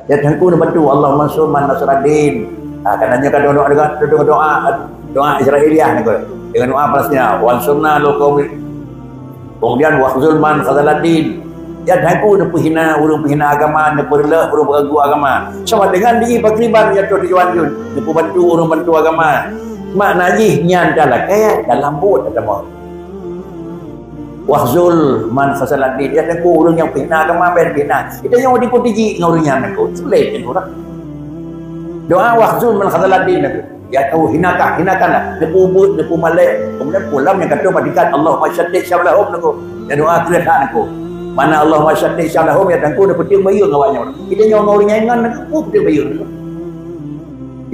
Ya tangku nak bantu Allah mansur man nasradin. Kananya kan doa Israeliah ni ko. Dengan doa Palestina, wansurna lakum. Kemudian wakhzul man khazaladdin. Ya tangku nak hina urang penghina agama, nak perleh urang peragu agama. Sama dengan di pakriban ya tu diwan jun. Nak bantu urang bantu agama. Makna ji nyan dalam kaya dalam bot ada mau. Wahzul man khazaladdin. Ya tangku urang yang penghina agama ben penghina. Kita yang dikuti ji ngurungan aku. Sulit kan orang. Doa wahzul man khazaladdin aku. Ya tahu hinakanlah. Nepu but, nepu malek. Kemudian pulang yang kata padikan Allahumma syaddiq syamlahum aku. Ya doa kelihatan aku. Mana Allahumma syaddiq syamlahum ya tangku dah peting bayu ngawanya. Kita yang ngurungan dengan aku peting bayu.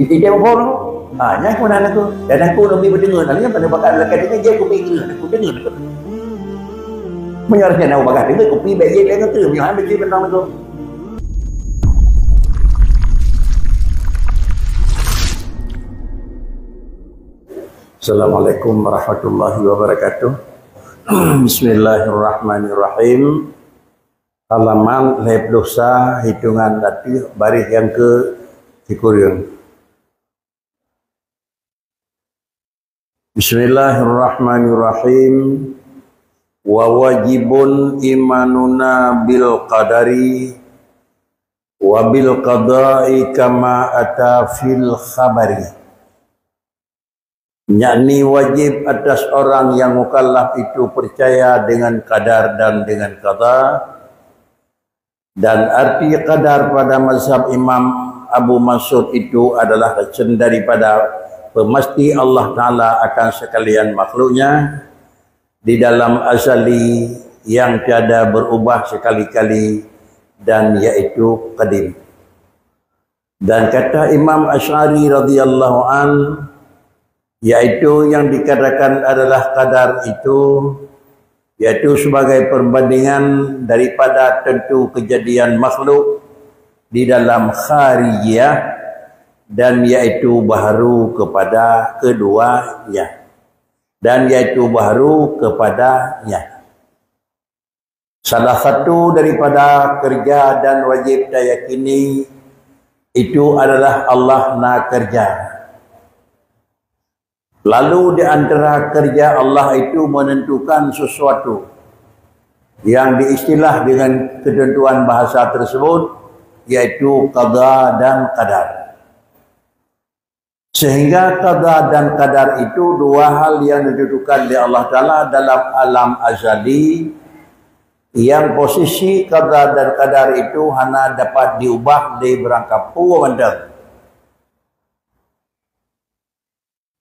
Dia apa aku? Nya aku nak aku. Dan aku lebih berdengar. Nalnya pada bakat lekat dengan dia aku pikir aku dengar aku. Menyarahkan aku bakat dengar kopi baik je dengan tu. Yang ambil je bentang aku. Assalamualaikum warahmatullahi wabarakatuh. Bismillahirrahmanirrahim. Halaman lep dosa hitungan latih baris yang ke Cikuriung. Bismillahirrahmanirrahim. Wa wajibun imanuna bil qadari wa bil qada'i kama ata fil khabari. Yakni wajib atas orang yang mukallaf itu percaya dengan qadar dan dengan qada. Dan arti qadar pada mazhab Imam Abu Mansur itu adalah daripada pemesti Allah Ta'ala akan sekalian makhluknya di dalam azali yang tiada berubah sekali-kali dan yaitu qadim. Dan kata Imam Asy'ari radhiyallahu an, yaitu yang dikatakan adalah qadar itu, yaitu sebagai perbandingan daripada tentu kejadian makhluk di dalam kharijiyah dan yaitu baharu kepada keduanya dan yaitu baharu kepadanya. Salah satu daripada kerja dan wajib dayakini itu adalah Allah nak kerja. Lalu di antara kerja Allah itu menentukan sesuatu yang diistilah dengan ketentuan bahasa tersebut, yaitu qada dan qadar. Sehingga qada dan qadar itu dua hal yang ditentukan oleh Allah Ta'ala dalam alam azali, yang posisi qada dan qadar itu hanya dapat diubah di berangkap pura.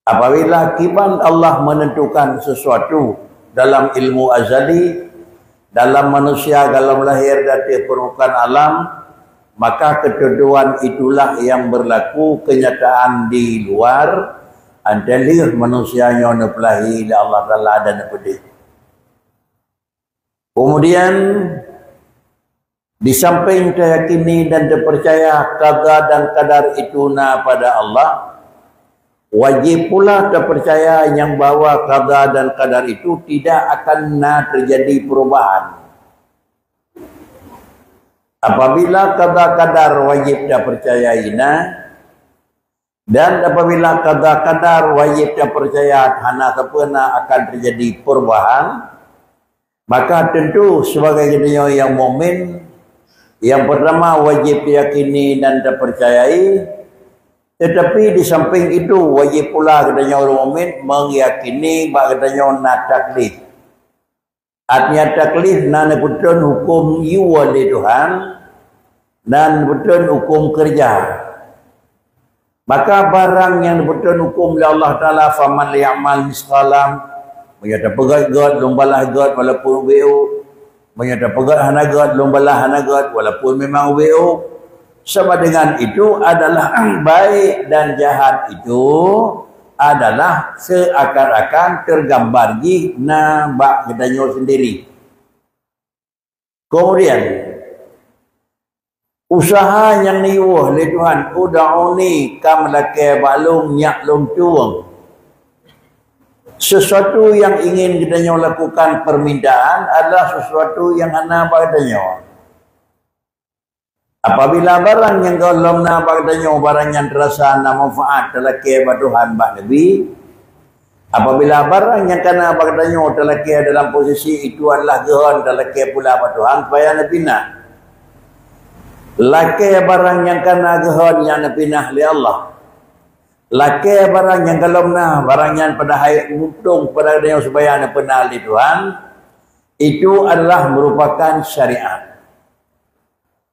Apabila kiban Allah menentukan sesuatu dalam ilmu azali, dalam manusia dalam lahir dari permukaan alam, maka ketentuan itulah yang berlaku kenyataan di luar antara manusia yang nepelahi oleh Allah Ta'ala dan nepedih. Kemudian di samping teryakini dan terpercaya qada dan qadar itu pada Allah, wajib pula terpercaya yang bahawa qada dan qadar itu tidak akan terjadi perubahan. Apabila qada-qadar wajib terpercayaina dan apabila qada-qadar wajib terpercaya hana sapena akan terjadi perubahan, maka tentu sebagai kita yang mukmin, yang pertama wajib diyakini dan terpercayai. Tetapi di samping itu wajib pula katanya orang mukmin meyakini bahawa katanya nak taklif. Artinya taklif nak betul hukum iwa oleh Tuhan dan betul hukum kerja. Maka barang yang betul hukum oleh Allah Ta'ala, faman li'amal misqalam, menyata pegat god lombalah god walaupun WO, menyata pegat hana god lombalah hana god walaupun memang WO. Sama dengan itu adalah baik dan jahat itu adalah seakan-akan tergambar di nabak kedanyo sendiri. Kemudian usaha yang niwuh oleh Tuhan, uda'uni kam lake balum nyak lum tuang. Sesuatu yang ingin kedanyo lakukan permintaan adalah sesuatu yang ana badanyo. Apabila barang yang golong na bagdanyo barang yang terasa na manfaat telaki baduhan bak Nabi, apabila barang yang kena bagdanyo telaki dalam posisi itu adalah gehon telaki pula baduhan supaya Nabi nak. Laki barang yang kena gehon yang Nabi nak li Allah. Laki barang yang golong na barang yang pada hayat mutung pada dia supaya Nabi nak li Tuhan, itu adalah merupakan syariat.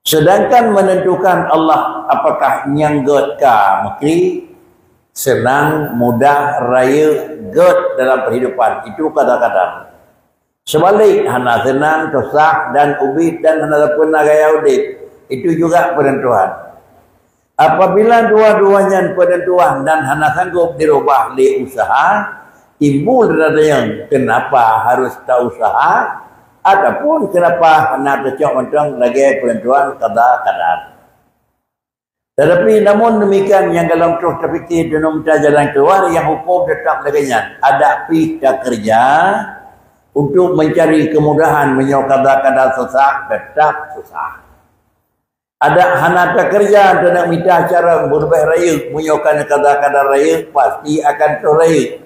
Sedangkan menentukan Allah apakah nyanggot ka mekri, senang, mudah, raya, god dalam kehidupan. Itu kata-kata. Sebalik, hana senang, susah, dan ubit, dan hana pernah gaya udit. Itu juga penentuan. Apabila dua-duanya penentuan dan hana sanggup dirubah li usaha, timbul dadanya kenapa harus tak usaha, ataupun kenapa nak tercok mentang lagi penentuan qada-qadar. Tetapi namun demikian yang dalam terus terfikir dan minta jalan keluar yang hukum tetap laginya. Ada pihak kerja untuk mencari kemudahan menyok qada-qadar susah, tetap susah. Ada hanata kerja dan nak minta cara berbaik raya menyokkan qada-qadar raya pasti akan terraya.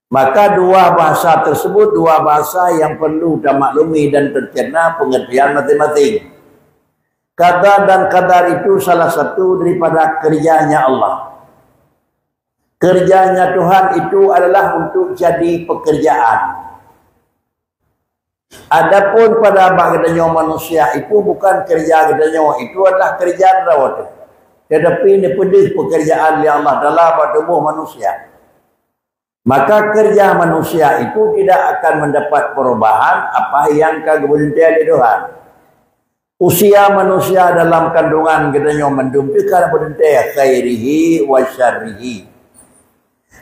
Maka dua bahasa tersebut, dua bahasa yang perlu termaklumi dan tercerna pengertian masing-masing. Qada dan qadar itu salah satu daripada kerjanya Allah. Kerjanya Tuhan itu adalah untuk jadi pekerjaan. Adapun pada bagiannya manusia itu bukan kerja gedanya, itu adalah kerja rawat. Tetapi ini pedih pekerjaan yang Allah dalam tubuh manusia. Maka kerja manusia itu tidak akan mendapat perubahan apa yang keberhentian di Tuhan. Usia manusia dalam kandungan gedenya mendumpikan berhenti khairihi wa syarrihi.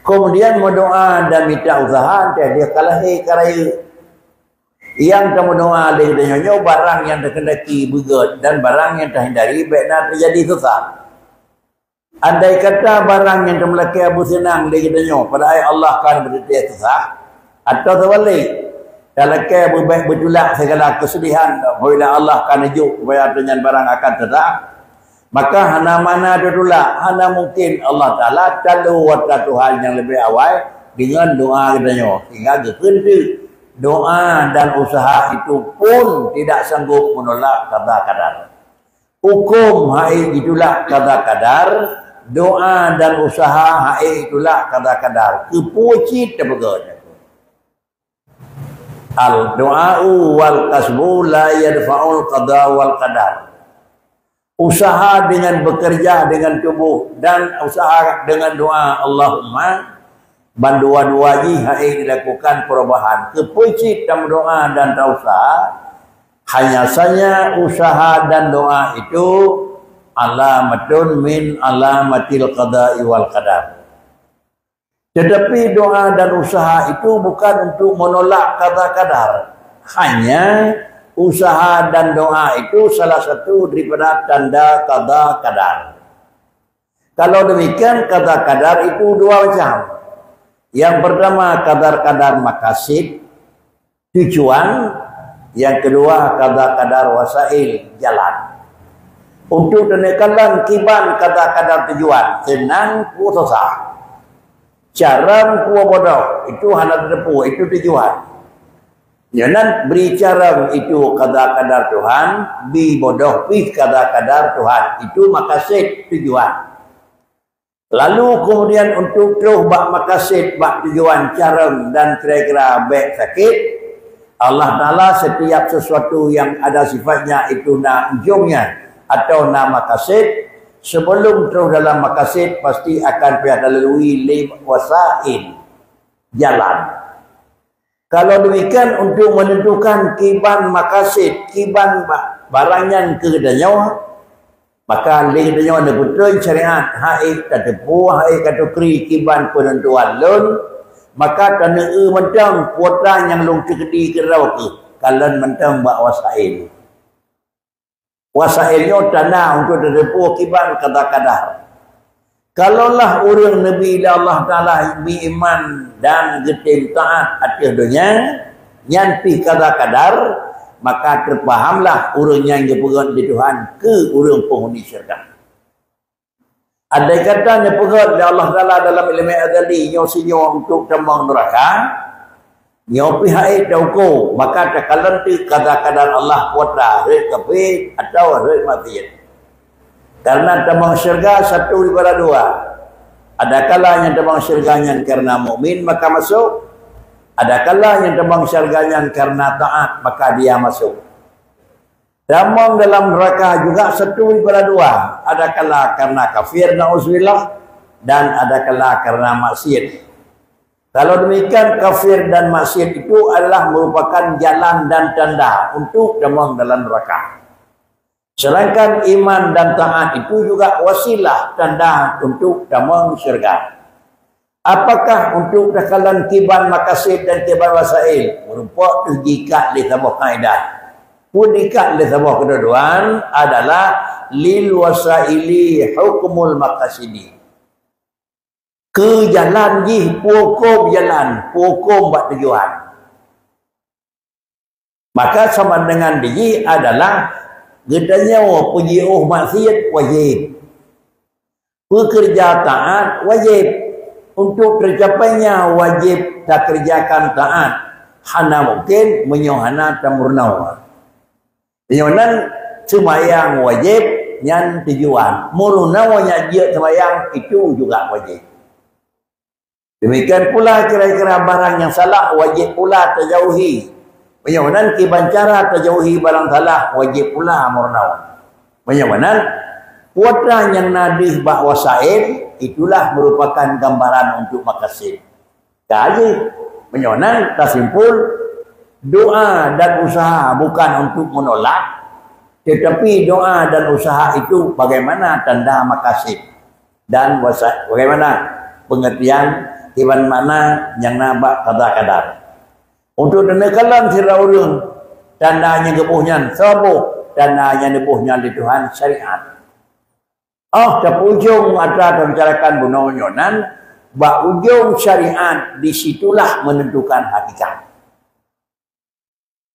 Kemudian berdoa dan minta usaha dia kalahi karaya. Yang kamu doa di gedenya barang yang terkendaki begat dan barang yang terhindari baiklah terjadi susah. Andai kata barang yang termelaki abu senang di gedenya pada ayat Allah akan berdiri susah, atau terbalik kalau ke berbaik bertolak segala kesedihan apabila Allah akan ujuk supaya dengan barang akan susah, maka hana mana tertolak, hana mungkin Allah Ta'ala talu wata Tuhan yang lebih awal dengan doa gedenya sehingga kekentu doa dan usaha itu pun tidak sanggup menolak qada-qadar. Hukum hai itulah qada-qadar. Doa dan usaha hai itulah qada-qadar. Kepucit terbagai. Al doa'u wal kasbu la yadfa'ul qada wal qadar. Usaha dengan bekerja dengan tubuh dan usaha dengan doa Allahumma bandua-dua ji hai dilakukan perubahan. Kepucit dalam doa dan usaha hanya saja usaha dan doa itu alamatun min alamatil qada'i wal qadar. Tetapi doa dan usaha itu bukan untuk menolak qada-qadar. Hanya usaha dan doa itu salah satu daripada tanda qada-qadar. Kalau demikian qada-qadar itu dua macam. Yang pertama qadar-qadar maqasid tujuan, yang kedua qadar-qadar wasail jalan. Untuk tenekalan kiban qadar-qadar tujuan, senang ku susah. Cara ku bodoh, itu hana terdepu, itu tujuan. Jangan beri cara itu qadar-qadar Tuhan, bi bodoh pi qadar-qadar Tuhan, itu maqasid tujuan. Lalu kemudian untuk terus bak maqasid, bak tujuan cara dan kira-kira baik sakit, Allah Ta'ala setiap sesuatu yang ada sifatnya itu nak ujungnya atau nak maqasid, sebelum terus dalam maqasid pasti akan pihak lalui lim wasail jalan. Kalau demikian untuk menentukan kiban maqasid, kiban barangnya kedanya, maka lingknya ada betul syariat hai tatepu hai kategori kiban penentuan lun, maka tanah mentang kuota yang long cekedi kerau ke kalian mentang bak wasail. Wasailnya tanah untuk tatepu kiban qada-qadar. Kalaulah orang Nabi Allah Ta'ala beriman dan getim taat atas dunia nyanti qada-qadar, maka terpahamlah urang yang dipegat di Tuhan ke urang penghuni syurga. Ada kata dipegat oleh Allah Taala dalam ilmu azali nyo sinyo untuk temang neraka, nyo pihak dauko, maka takalan ti kadar-kadar Allah putra rek kafir atau rek maksiat. Karena temang syurga satu daripada dua. Ada kalanya temang syurganya karena mukmin maka masuk. Ada kalanya temang syurganya karena taat maka dia masuk. Damang dalam neraka juga satu daripada dua. Ada kala karena kafir na'udzubillah dan ada kala karena maksiat. Kalau demikian kafir dan maksiat itu adalah merupakan jalan dan tanda untuk damang dalam neraka. Sedangkan iman dan taat itu juga wasilah tanda untuk damang syurga. Apakah untuk dakalan kiban makasid dan kiban wasail? Merupakan tujikat di sebuah kaedah. Pudikat di sebuah kedudukan adalah lil wasaili hukumul makasidi. Ke jalan jih hukum jalan, hukum buat tujuan. Maka sama dengan dia adalah gedanya penjauh maksiat wajib. Pekerja taat wajib. Untuk tercapainya wajib tak kerjakan taat. Hana mungkin menyohana tamurnawa. Dengan semayang wajib yang tujuan. Murunawanya dia semayang itu juga wajib. Demikian pula kira-kira barang yang salah wajib pula terjauhi. Dengan kibancara terjauhi barang salah wajib pula murnawa. Dengan putra yang nadih bak wasail itulah merupakan gambaran untuk makasid. Jadi menyonan tersimpul doa dan usaha bukan untuk menolak, tetapi doa dan usaha itu bagaimana tanda makasid dan wasail, bagaimana pengertian iban mana yang nabak kadar-kadar. Untuk denekalan sira urang tandanya gebuhnya sabuh, tandanya gebuhnya di Tuhan syariat. Terpujung ada membicarakan bunonyonan, bak ujung syariat disitulah menentukan hakikat.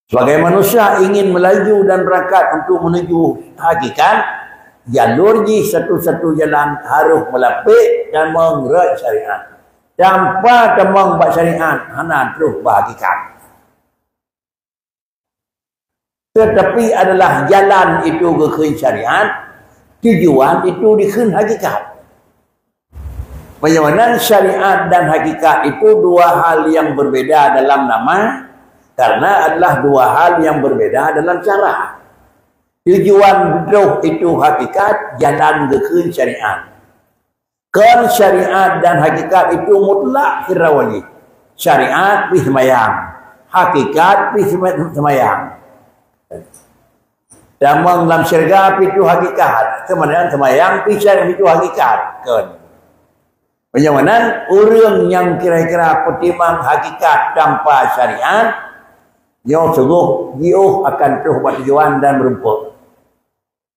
Sebagai manusia ingin melaju dan berangkat untuk menuju hakikat, jalur ji satu-satu jalan harus melapik dan mengerat syariat. Tanpa temang bak syariat, hana terus berhakikat. Tetapi adalah jalan itu ke syariat, tujuan itu dikhen hakikat. Bagaimana syariat dan hakikat itu dua hal yang berbeda dalam nama, karena adalah dua hal yang berbeda dalam cara. Tujuan roh itu hakikat, jalan dikhen syariat. Kan syariat dan hakikat itu mutlak firawani. Syariat bismayang, hakikat bismayang. Damang dalam syurga itu hakikat. Kemudian semayang pisah itu hakikat. Kan. Bagaimana orang yang kira-kira pertimang hakikat tanpa syariat, dia sungguh dia akan terus buat tujuan dan merumput.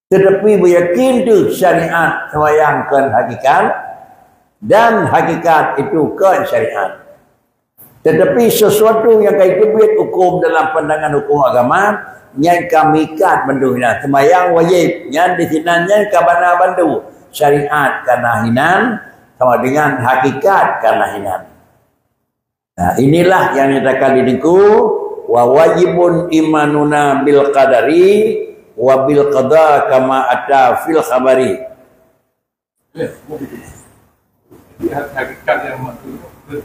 Tetapi beryakin tu syariat semayangkan hakikat dan hakikat itu kan syariat. Tetapi sesuatu yang kaitu buat hukum dalam pandangan hukum agama, yang kami kat banduhnya semayang wajib yang di sinanya kabana bandu syariat karena hinan sama dengan hakikat karena hinan. Nah inilah yang nyatakan di niku wa wajibun imanuna bil qadari wa bil qada kama ata fil khabari. Hakikat yang maksud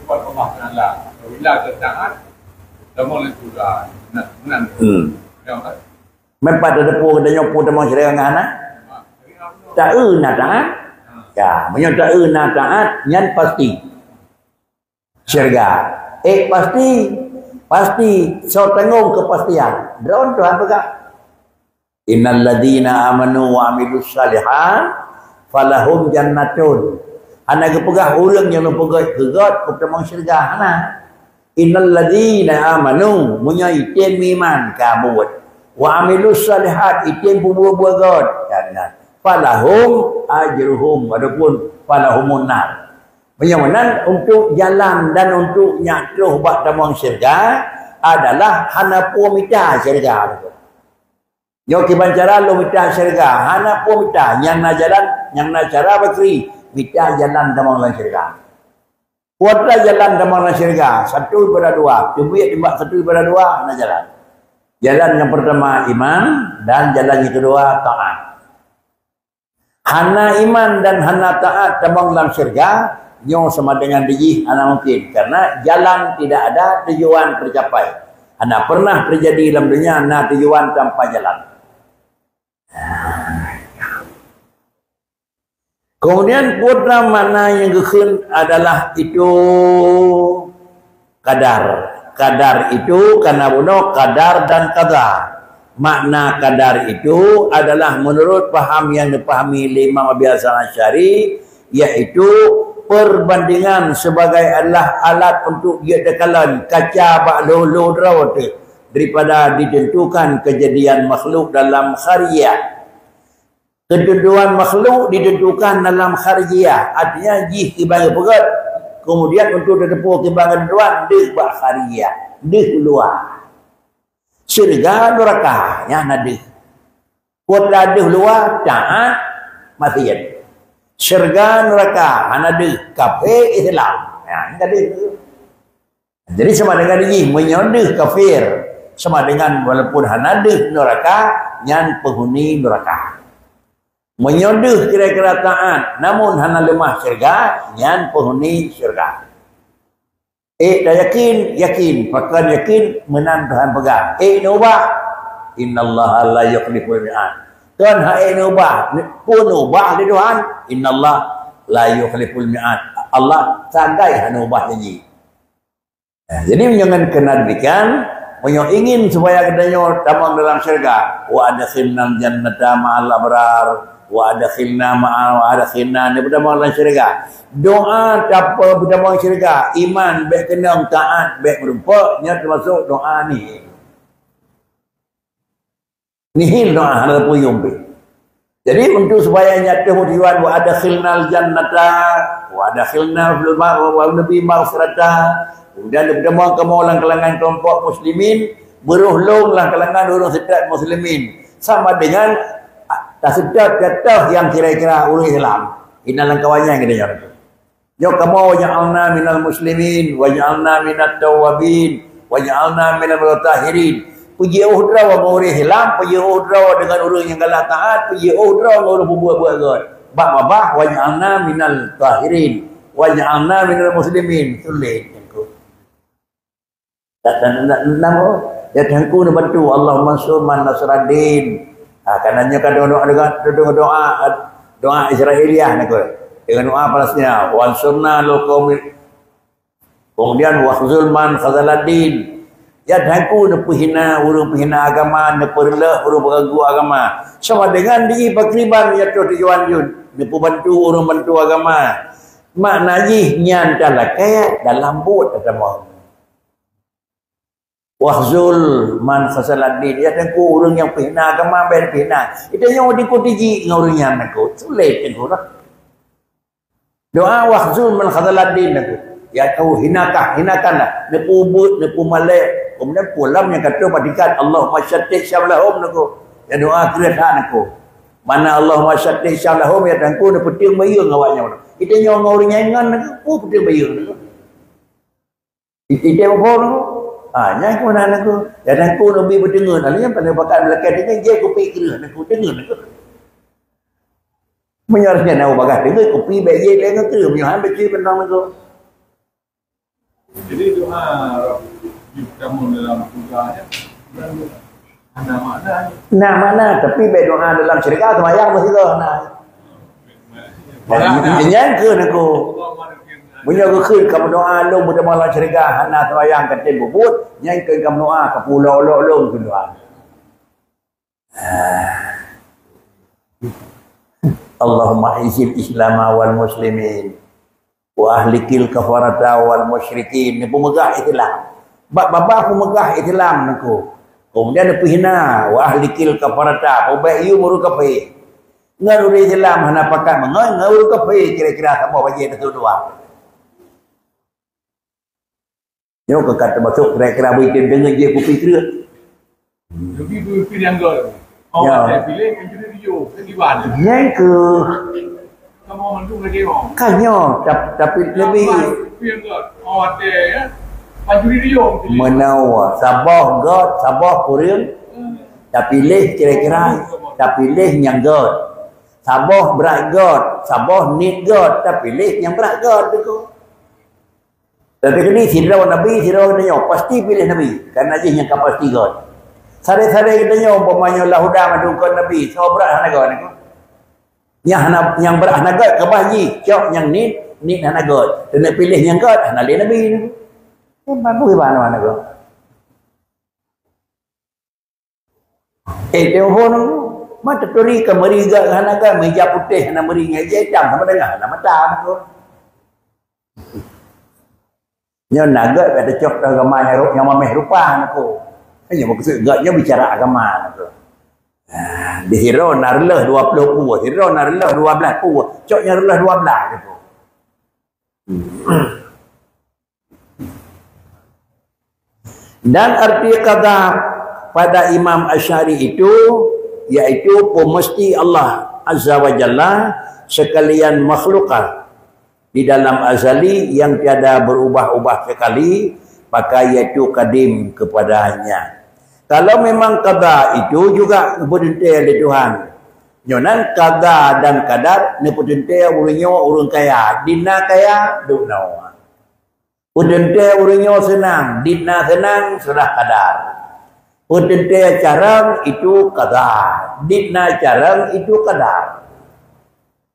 Allah Taala bila ketaat semua itu dah nan. Mempat ada pun ada nyopo temang cerita ngana. Tak nak taat. Ya, menyo tak nak taat nyan pasti. Syurga. Pasti so tanggung kepastian. Drone Tuhan berkata, innal ladzina amanu wa amilus salihat falahum jannatun. Ana gepegah urang yang lepegah gegat ke temang syurga ana. Innal ladzina amanu munyai ten iman ka buat wa amilus salihat itin bubuh-buh god karena falahum ajruhum adapun falahumun nar. Bagaimana untuk jalan dan untuk nyatruh bak tamang syurga adalah hana pumita syurga. Yo kiban cara lo minta syurga, hana pun minta yang na jalan, yang na cara bakri, minta jalan damang lan syurga. Kuatlah jalan damang lan syurga, 1/2. Cuba timbak 1/2 na jalan. Jalan yang pertama iman dan jalan yang kedua taat. Hana iman dan hana taat damang lan syurga, nyo sama dengan diji hana mungkin karena jalan tidak ada tujuan tercapai. Hana pernah terjadi dalam dunia na tujuan tanpa jalan. Kemudian putra mana yang gekun adalah itu kadar. Kadar itu karena bunuh kadar dan qadar. Makna kadar itu adalah menurut paham yang dipahami Imam Abi Hasan Asy'ari, yaitu perbandingan sebagai adalah alat untuk dia tekalan kaca ba'lulu drawat daripada ditentukan kejadian makhluk dalam kharijiyah. Ketentuan makhluk ditentukan dalam kharijiyah, artinya jih kibang pegat, kemudian untuk terdepu kibang keduan deh bak kharijiyah, deh luar. Syurga neraka nya nadih. Kuat deh luar taat maksiat. Syurga neraka nadih kafir Islam. Ya, nadih. Jadi sama dengan ini menyodih kafir, sama dengan walaupun hanadih neraka nyan penghuni neraka. Menyodih kira-kira taat, namun hana lemah syurga, nyan penghuni syurga. Dah yakin, pakar yakin, menan Tuhan pegang. Nubah, innallaha la yukhliful mi'ad. Tuhan nubah, pun ubah di Tuhan, innallah la yukhliful mi'ad. Allah sadai nubah janji. Jadi jangan kenadikan, menyo ingin supaya kedanyo damang dalam syurga. Wa adkhilnal jannata ma'al abrar. Wa adkhilna ni berdamang dalam syurga. Doa apa berdamang syurga? Iman baik kenang taat baik berupa nya termasuk doa ni. Nihil doa hal puyung be. Jadi untuk supaya nyata tujuan wa adkhilnal jannata wa adkhilna fil wa nabi maghfirata. Kemudian berdamang kemolang kalangan kelompok muslimin, beruhlunglah kalangan orang sedat muslimin. Sama dengan tak sedap jatuh yang kira-kira ulu Islam. Inalang kawannya yang kita nyata. Yo kamu waj'alna minal muslimin, waj'alna minat tawabin, waj'alna minal mutahhirin. Puji udra wa nguri Islam, puji udra dengan orang yang galak taat, puji udra dengan orang buat-buat god. Bak-bak waj'alna minal tahirin, waj'alna minal muslimin. Sulit aku. Dan namo ya tangku nak bantu Allahumma mansur man nasraddin. Kanannya kan doa Israeliah nak dengan doa Palestina wansurna lil qaumil, kemudian wahzul man khazaladdin. Ya tangku nak hina urang penghina agama, nak perlah urang pengagu agama. Sama dengan di pakriban ya tujuan yun, nak bantu urang bantu agama. Maknanya nyan kaya dalam bot agama. Wahzul man khasaladdin, ya tengku urang yang pihna agama ben pihna. Itu yang dikutiji ngurang yang aku. Sulit tengku lah. Doa wahzul man khasaladdin aku. Ya kau hinakanlah. Nepu but, nepu malek. Kemudian pulam yang kata patikan Allahumma syattih syamlahum aku. Ya doa kereta aku. Mana Allahumma syattih syamlahum ya tengku ne peting bayung awaknya. Itu yang ngurang yang aku peting bayung aku. Itu apa nyai ko na nako dan ko no bi berdengar alnya pada bakal belakang dengan je kopi kira nako dengar nako menyarnya nau bagah dengar kopi bae je dengar kira menyahan baca benang nako. Jadi doa kamu dalam doanya ada mana tapi bae doa dalam syarikat sembahyang mesti tu nah nyai ke nako. Punya gekun kamu doa long pada malam syurga hana terayang katin bubut nyai ke kamu doa ke pulau long ke doa. Allahumma izil Islam wal muslimin wa ahlikil kafarata wal musyrikin. Ni pemegah Islam. Bapa pemegah Islam niku. Kemudian ni pihina wa ahlikil kafarata, ubai yu muru kafir. Ngaru Islam hana pakat mengai ngaru kafir kira-kira sama bagi itu doa. Yo kata masuk kira-kira bikin dengan dia kopi kira. Jadi kopi yang gol. Orang pilih mencuri dia, kan di mana? Yang ke Kamu mandu lagi orang. kanyo tapi lebih Orang ada ya, mencuri dia. menawa sabah Korean tak pilih kira-kira tak pilih yang God. Sabah berat God, sabah need God, tak pilih yang berat God tu. Tapi kini sirau Nabi, sirau katanya pasti pilih Nabi kerana dia yang pasti God. Sare-sare katanya umpamanya lahuda madukun Nabi, so berat hana God ni. Yang berat hana God ke bahaji, cok yang need hana God. Dan nak pilih yang God, hana pilih Nabi ni. Bagus mana God. Telefon mata turi ke meri gak hana gak meja putih hana meri ngai hitam sama dengan hana mata tu. Nya naga kata cok agama yang mameh rupa aku. Hanya maksud gaknya bicara agama tu. Di hero narlah 20 puah, hero narlah 12 puah. Cok yang narlah 12 gitu. Dan arti kata pada Imam Asy'ari itu iaitu pemesti Allah Azza wa Jalla sekalian makhlukah di dalam azali yang tiada berubah-ubah sekali, maka iaitu kadim kepadanya. Kalau memang qada itu juga berdentai oleh Tuhan. Nyonan qada dan kadar ne berdentai urang kaya, dina kaya dunawa. Berdentai urang senang, dina senang sudah kadar. Berdentai carang itu qada, dina carang itu kadar.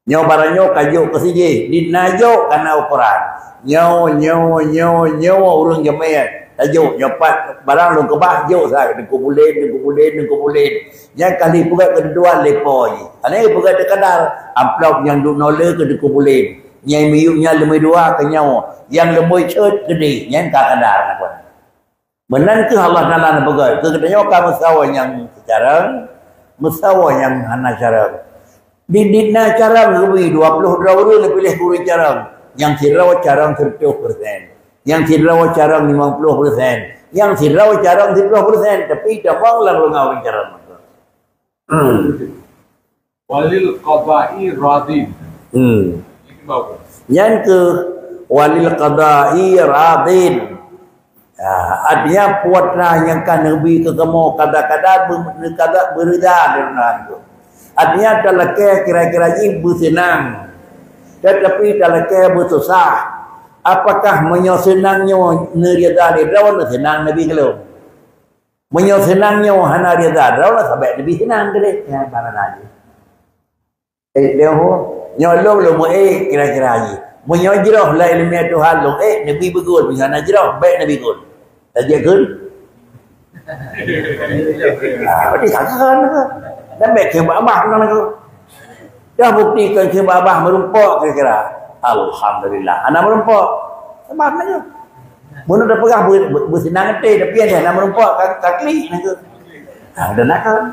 Nyo baranyo kajo kesiji, dina jo kana ukuran. Nyo urang jemaah. Tajuk nyopat barang lu kebah jo sah dikumpulin. Yang kali pugat kedua lepoi. Ane pugat kadar amplop yang duk nole ke dikumpulin. Nyai miyuknya lemui dua ke nyawa. Yang lemui cut gede, yang tak kadar nak. Benar ke Allah Taala nak pegai? Ke katanya kamu sawa yang secara musawa yang hana cara. Didina cara lebih 20 orang pilih guru cara. Yang sirau cara 30%. Yang sirau cara 50%. Yang sirau cara 30%. Tapi damang lalu ngawin cara. Walil qada'i radin. Ini bagus. Yang ke walil qada'i radin. Artinya puatlah yang kan Nabi ke kamu kadang-kadang berida dengan itu. Artinya talakeh kira-kira ini bersenang. Tetapi talakeh bersusah. Apakah menyosenangnya nerida rawan senang Nabi kalau? Menyosenangnya hana rida rawan sampai Nabi senang ke ya mana lagi. Dia nyolong lo mo kira-kira ini. Menyojroh la ilmiah Tuhan lo Nabi begul punya najroh baik Nabi gul. Tajak gul. Berarti takkan ke? Dan baik ke babah nang ke. Dah buktikan ke babah merumpak kira-kira. Alhamdulillah. Anak merumpak. Sebab mana? Mun dah pegah bersenang hati tapi ada anak merumpak kakli nang ke. Ada nak kan?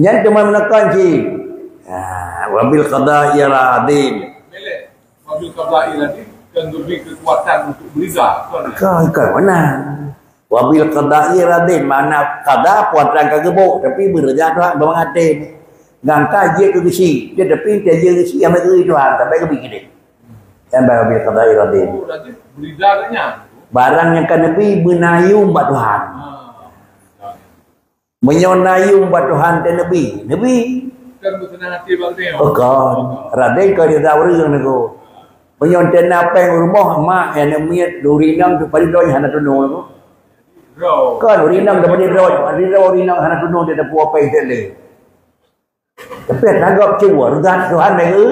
Yang cuma menekan ji. Wabil qada'i radin. Wabil qada'i radin kan lebih kekuatan untuk beriza. Kan mana? Wabil qada'i radin mana qada kuatan kagebok tapi berja Tuhan bermengate. Ngangka je ke gisi, dia tapi dia je gisi yang bagi Tuhan sampai ke begini. Yang wabil qada'i radin. Berizanya barang yang kan Nabi menayung buat Tuhan. Menyonayung buat Tuhan dan Nabi kan bersenang hati bang oh kan radin kau dia tahu orang tu penyonten apa yang rumah mak yang namanya durinang tu pada doy hana tunung tu kan durinang tu pada durinang hana tunung dia dah puas apa yang tapi tanggap cua Tuhan mega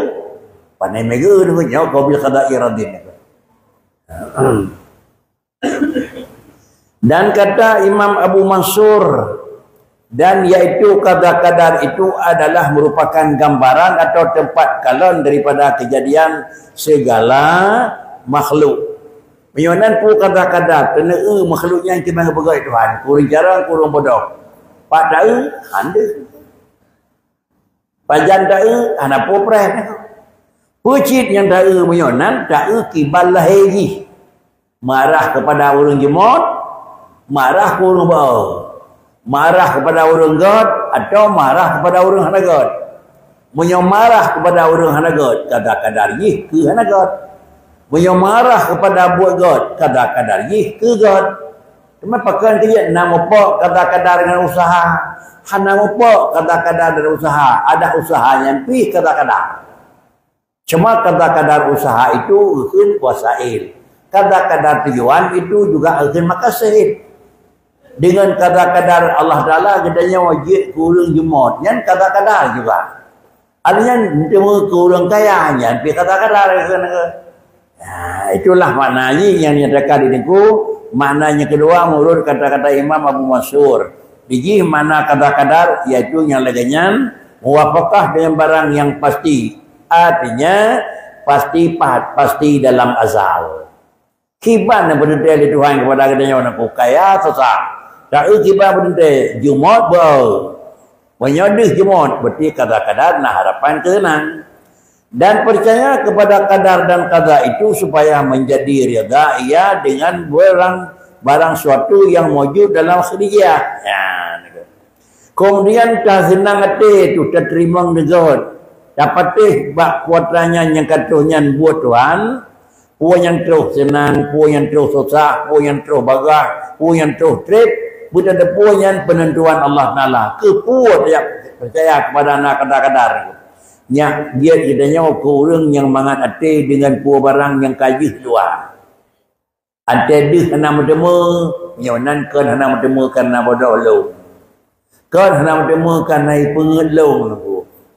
pandai mega tu punya kau bil qada'i radin dan kata Imam Abu Mansur dan iaitu kadar-kadar itu adalah merupakan gambaran atau tempat kalon daripada kejadian segala makhluk. Menyonan pun kadar-kadar kena makhluknya yang kita bergerak Tuhan. Kurang jarang, kurang bodoh. Pak da'i, anda. Pajan da'i, anak popres. Pucit yang da'i menyonan, da'i kibal lahiri. Marah kepada orang jemot, marah ke orang bau. marah kepada orang God atau marah kepada orang hana God. Munyo marah kepada orang hana God, kadar-kadar yih ke hana God. Munyo marah kepada buat God, kadar-kadar yih ke God. Cuma pakai dia nama pok kadar-kadar dengan usaha. Hana pok kadar-kadar dengan usaha. Ada usahanya pi kadar-kadar. Cuma kadar-kadar usaha itu ukun wasail. Kadar-kadar tujuan itu juga ukun makasih. Dengan kadar-kadar Allah Ta'ala katanya wajib kurang jemut. Yang kadar-kadar juga. Artinya cuma kurang kaya. Yang pi kadar-kadar. Itulah maknanya yang nyatakan di niku. Maknanya kedua menurut kata-kata Imam Abu Mansur. Biji mana kadar-kadar iaitu yang laginya muwafaqah dengan barang yang pasti. Artinya pasti dalam azal. Kiban yang berdua di Tuhan kepada katanya orang kaya susah. Tak kiban berdua jumut bau. Menyodih jumut berarti kadar-kadar nah harapan kesenang. Dan percaya kepada kadar dan qada itu supaya menjadi rida ia dengan barang suatu yang wujud dalam khidiyah. Ya, kemudian tak senang hati itu terterima dengan dapat bak kuatranya yang katuhnya buat Tuhan, puan yang terus senang, puan yang terus susah, puan yang terus bagah, puan yang terus trip, bukan ada puan yang penentuan Allah Taala. Kepuat yang percaya kepada anak kadar-kadar. Dia kitanya orang yang mangat hati dengan puan barang yang kaji luar. Ada di hana bertemu, nyonan kan hana bertemu karena bodoh lo. Kan hana bertemu karena ipengen lo.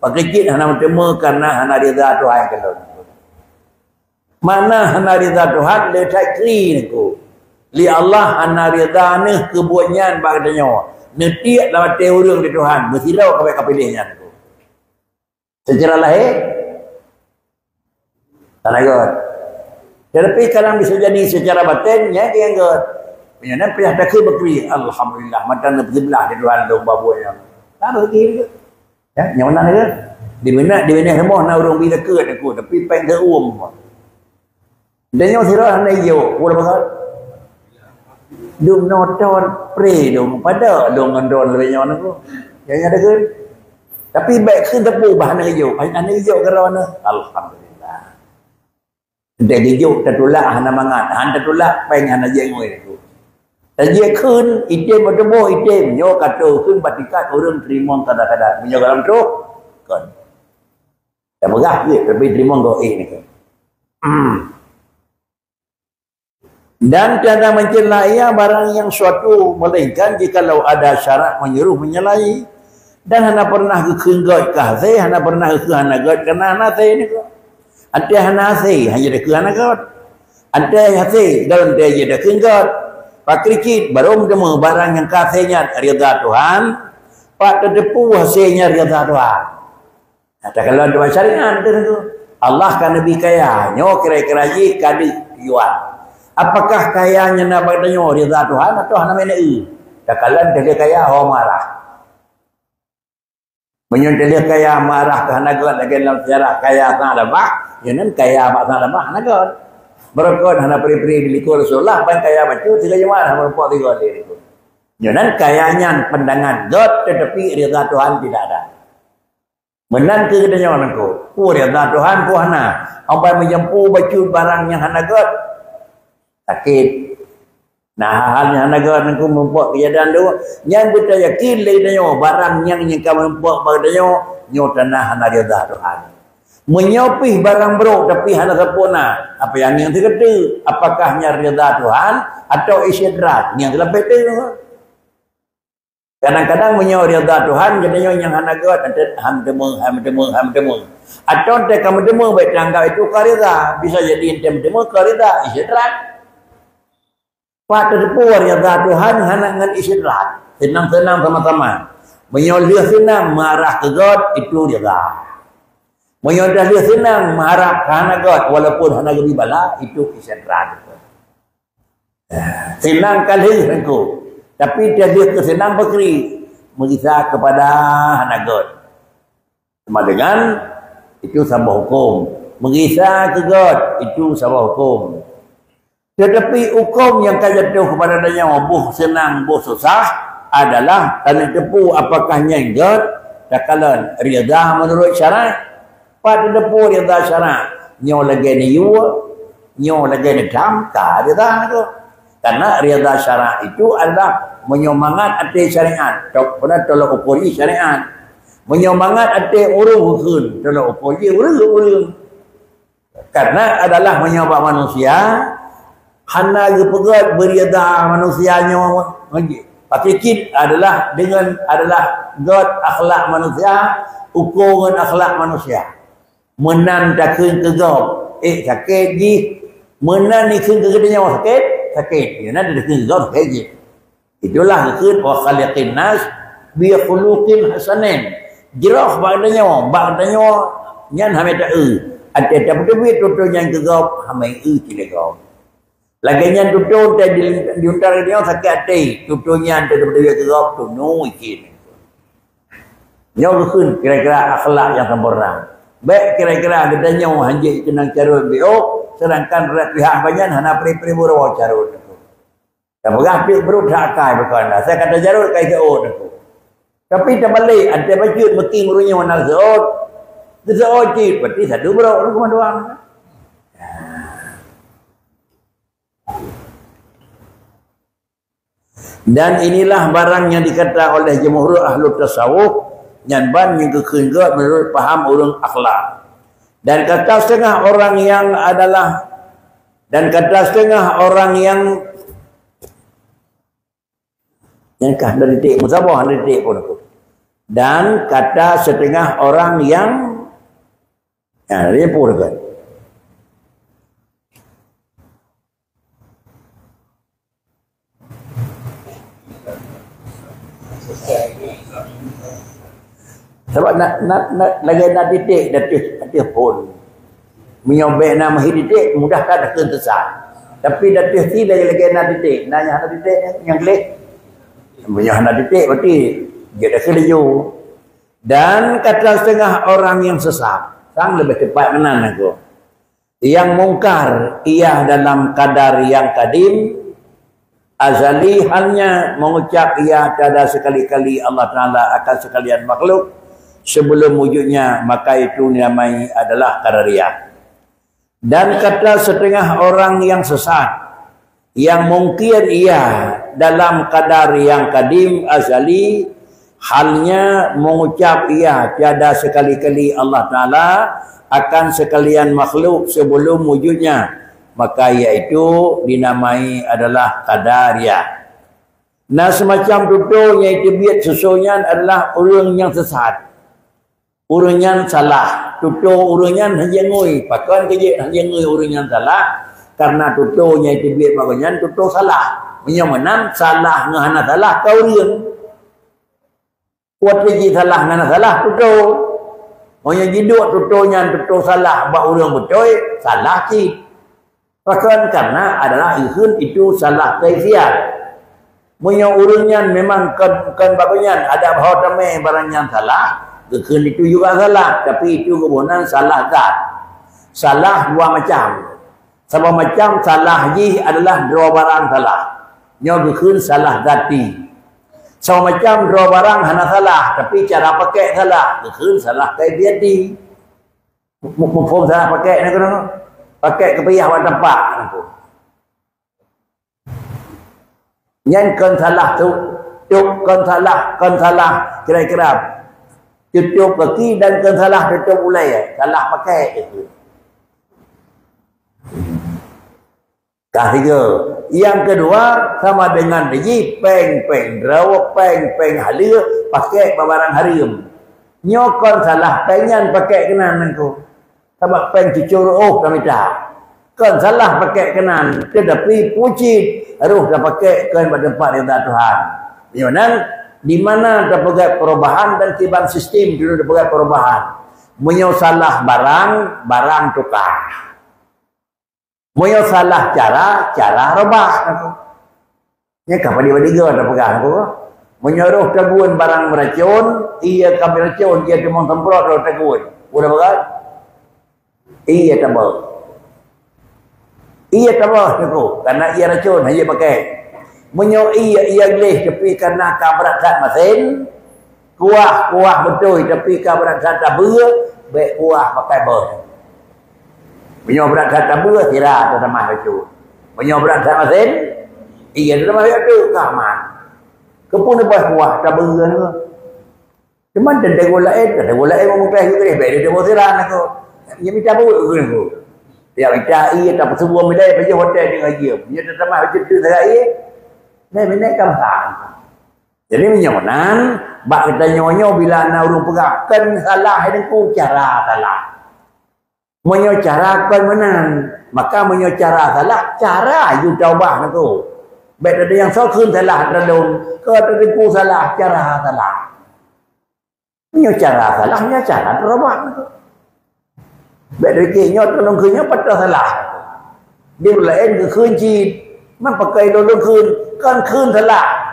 Pakecit hana bertemu karena hana rida Tuhan kalau. Mana hana rida Tuhan letak kri niku. Li Allah hana rida ni kebuatnya bagdanya. Netiak dalam teori di Tuhan, bersilau kapai kapilihnya niku. Secara lahir tanah God. Tetapi kalau bisa jadi secara batinnya dia enggak. Punya pihak tak berkri. Alhamdulillah mata nak belah di Tuhan dong babunya. Tak berkri. Ya, yang mana dia? Di mana semua nak orang bila ke aku tapi pen ke Dan yang sirah na yo, wala ba? Dum noton pre dum pada dong ngandon lebih nyon aku. Yang ada ke? Tapi baik ke tepu bahan hijau. Bahan hijau kerana alhamdulillah. Dia hijau tertulak hana mangat. Han tertulak peng hana jeng we tu. Dan dia kun item bertemu item nyo kata kun batikat orang terima kadang-kadang. Menyo dalam tu kan. Tak berah dia tapi terima go ni kan. Dan tiada mencela ia barang yang suatu melainkan jikalau ada syarat menyuruh menyelai. Dan hana pernah kekenggot kah saya hana pernah kehanagot kerana hana saya ni ko. Ante hana saya hanya dak kehanagot. Ante hati dalam dia dak kenggot. Pakrikit baru bertemu barang yang kasihnya rida Tuhan. Pak terdepu hasilnya rida Tuhan. Kata kalau ada syariat tu Allah kan lebih kaya. Nyo kira-kira ji kadi jual. Apakah kayanya nak bagdanya rida Tuhan atau hana menei? Tak kalan dia kaya ho marah. Menyuntik kaya marah ke hanagot lagi dalam sejarah kaya tak lebah, yang kaya tak lebah hanagot. Berikut hana peri-peri di likur Rasulullah, pan kaya bacu tiga jemaah merempuat tiga itu. Yang kayanya pandangan God tetapi rida Tuhan tidak ada. Menan ke katanya orangku, rida Tuhan ku hana. Sampai menjempu bacu barang yang hanagot sakit. Nah, halnya hanagot nangku membuat kejadian tu, yang kita yakin lagi barang yang kamu membuat bagdanya nyo tanah hana rida Tuhan. Menyopih barang bro tapi hana sempurna. Apa yang terkata? Apakah nya rida Tuhan atau isyadrat yang lebih tu? Kadang-kadang menyo rida Tuhan jadinya yang hanagot ham temu. Atau tak kamu temu baik tanggap itu karida bisa jadi temu karida isyadrat. Pak terpuar ya Tuhan hana dengan istirahat. Senang-senang sama-sama. Menyolih senang marah ke God itu dia dah. Menyolih senang marah ke hana God walaupun hana gini bala itu istirahat. Senang kali aku. Tapi dia kesenang berkeri mengisah kepada hana God. Sama dengan itu sabah hukum. Mengisah ke God itu sabah hukum. Tetapi hukum yang kaya jatuh kepada danya buh senang, buh susah adalah tanda tepu apakah nyenggot takalan rida menurut syarat pada tepu rida syarat nyo lagi ni nyo lagi ni dam ka rida tu karena rida syarat itu adalah menyomangat ati syariat tok pada tolak ukuri syariat menyomangat ati urung hukun tolak ukuri urung karena adalah menyobak manusia hana gepegat berida manusianya lagi pakikit adalah God akhlak manusia ukur dengan akhlak manusia menan takun kegop sakit ji menan ni kun kegedenya sakit ya nak ada kegop sakit ji itulah kun wa khaliqin nas bi khuluqin hasanin jirah bagdanya nyan hameta ada betul tutur yang kegop hamai tidak lagi yang tutur di utara dia sakit hati tuturnya ada betul kegop tu no ikin nyaw kun kira-kira akhlak yang sempurna baik kira-kira gedanya hanjik kenang carut bio sedangkan pihak banyak hana pri-pri buru carut tu tak berapik berut sakai berkana saya kata carut kai seot tu tapi tak balik ada bajut mesti murunya mana seot seot cip berarti satu bro lu cuma doang dan inilah barang yang dikata oleh jumhur ahlu tasawuf yang ban yang kekenggat menurut paham orang akhlak dan kata setengah orang yang adalah dan kata setengah orang yang kah dari titik musabah dari titik pun aku dan kata setengah orang yang dia pun kan sebab nak lagi nak titik datih pun menyobek nama titik mudahkan akan tersat tapi datih si lagi nak titik nanya nak titik yang kelih punya nak titik berarti dia dah keliju dan kata setengah orang yang sesat sang lebih cepat menan aku yang mungkar ia dalam kadar yang kadim azali halnya mengucap ia tiada sekali-kali Allah Ta'ala akan sekalian makhluk sebelum wujudnya maka itu dinamai adalah qadariyah dan kata setengah orang yang sesat yang mungkir ia dalam kadar yang kadim azali halnya mengucap ia tiada sekali-kali Allah Ta'ala akan sekalian makhluk sebelum wujudnya maka iaitu dinamai adalah qadariyah. Nah semacam tutur yang dibiat susunya adalah orang yang sesat urunyan salah tutur urunyan hajengui pakuan kejek hajengui urunyan salah karena tuturnya itu biar bagian tutur salah menyemenan salah ngahana salah kau rian kuat lagi salah ngahana salah tutur maunya jiduk tuturnya tutur salah bak urang betul salah si pakuan karena adalah itu salah kaifiat punya urunyan memang kan bagian ada bahawa tamai barangnya salah kekun itu juga salah tapi itu kebenaran salah zat salah dua macam sama macam salah ji adalah dua barang salah nyo kekun salah zati sama macam dua barang hana salah tapi cara pakai salah kekun salah kaifiati mufhum salah pakai nak pakai kepayah buat tempat aku yang kan salah tu kan salah kira-kira tutup kaki dan kan salah tutup ulai salah pakai itu ketiga yang kedua sama dengan biji peng draw peng halia pakai barang harim nyokon salah penyan pakai kenan aku sebab peng cucur kami dah kan salah pakai kenan tetapi puji harus dah pakai kan pada tempat yang Tuhan di mana terdapat perubahan dan tiban sistem dulu terdapat perubahan menyosalah barang tukar menyosalah cara robah ni kapan dia berdua dah pegang aku menyuruh taguan barang meracun ia kami racun dia demong semprot kalau taguan udah pegang ia tabah aku karena ia racun hanya pakai Menyoi ia leh tapi karena kabrat kat masin. Kuah betul tapi kabrat kat tak ber, baik kuah pakai ber. Menyobrat kat tak ber tira tu sama itu. Menyobrat kat masin, iya tu sama itu kaman. Kepun buat kuah tak ber tu. Cuman ada gula mau mungkin itu deh, beda demo tiran aku. Yang minta ber tu. Ya minta iya tak sebuah milai pergi hotel dengan dia. Dia tak sama itu saya. Ini kamsahan. Jadi menyonan, bak kita nyonyo bila nak urung pegahkan salah dengan cara salah. Menyocarakan menan, maka menyocarakan salah cara you coba nak tu. Baik ada yang sokun salah terlong, ke tertipu salah cara salah. Menyocarakan salahnya cara terobak nak tu. Baik ada kenyo terlong kenyo patah salah. Dia lain ke kunci, man pakai dolong kun, kan kun salah.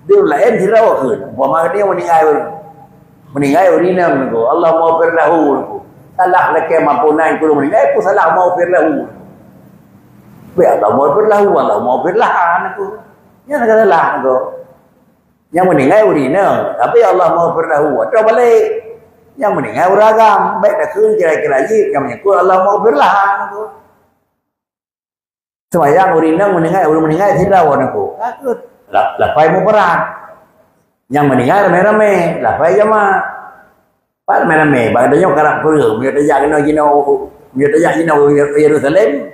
Dia lain tirau kun. Umpama dia meninggal urinam ko. Allah maghfir lahu. Salah leke mampunan ku meninggal ku salah maghfir lahu. Be Allah maghfir lahu, Allah maghfir lah aku. Nya nak salah ko. Yang meninggal urinam, tapi Allah maghfir lahu. Atau balik. Yang meninggal uragam, baik dah kun kira-kira ji yang menyebut Allah maghfir lah aku. Sembayang urinam meninggal tirau aku. Aku lapai mu berat. Yang meninggal rame-rame, lapai jamaah. Pak rame-rame, bagainya karak perlu, dia tajak kena Yerusalem.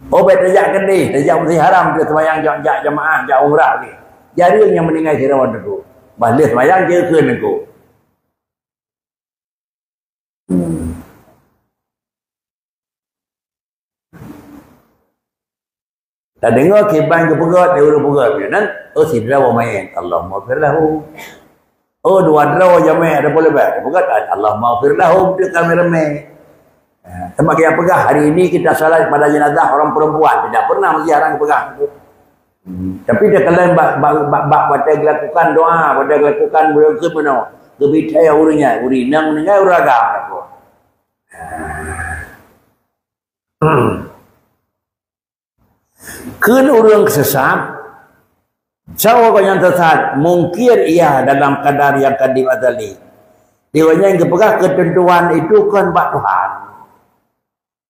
Oh, bet tajak kedih, tajak mesti haram dia sembahyang jak jamaah, jak umrah ni. Jadi yang meninggal kirawan aku. Balik sembahyang je keun aku. Tak dengar kiban ke pegat, dia urut pegat. Dan, si draw main. Allah maghfir lahu. Dua draw je main, ada boleh baik. Pegat, Allah maghfir lahu. Dia kamera-kamera. Tempat yang pegah, hari ini kita salat pada jenazah orang perempuan. Tidak pernah mesti harang pegah. Tapi dia kalian baca lakukan doa, baca lakukan berdoa mana. Kebitaya urinya, urinang meninggal uragam. Kun orang sesat, siapa yang sesat, mungkin ia dalam kadar yang kadim azali. Dianya yang kepegah ketentuan itu kan bak Tuhan.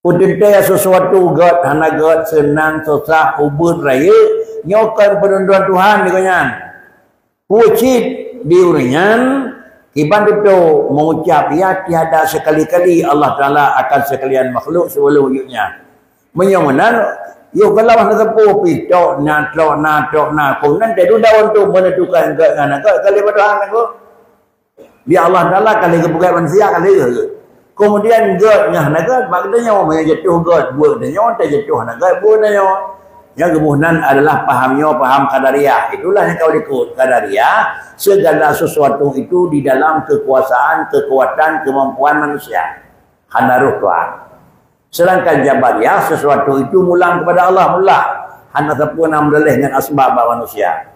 Ketentuan sesuatu God, hana God senang, susah, ubud, raya, nyokan penentuan Tuhan dianya. Wujud diuringan, kiban itu mengucap, ya tiada sekali-kali Allah Ta'ala akan sekalian makhluk sebelum wujudnya. Menyomanan, yo kalau nak tepu pitok natok kemudian dia daun tu menentukan ke anak kali Tuhan aku dia Allah Taala kali kebukai manusia kali ke kemudian God ngah nak bagdanya mau jatuh God buat dia tak jatuh nak buat dia yang kemudian adalah paham qadariyah. Itulah yang kau ikut qadariyah, segala sesuatu itu di dalam kekuasaan, kekuatan, kemampuan manusia hana ruh Tuhan. Sedangkan Jabariyah sesuatu itu mulang kepada Allah mula. Hanya sempurna mendelih dengan asbab manusia.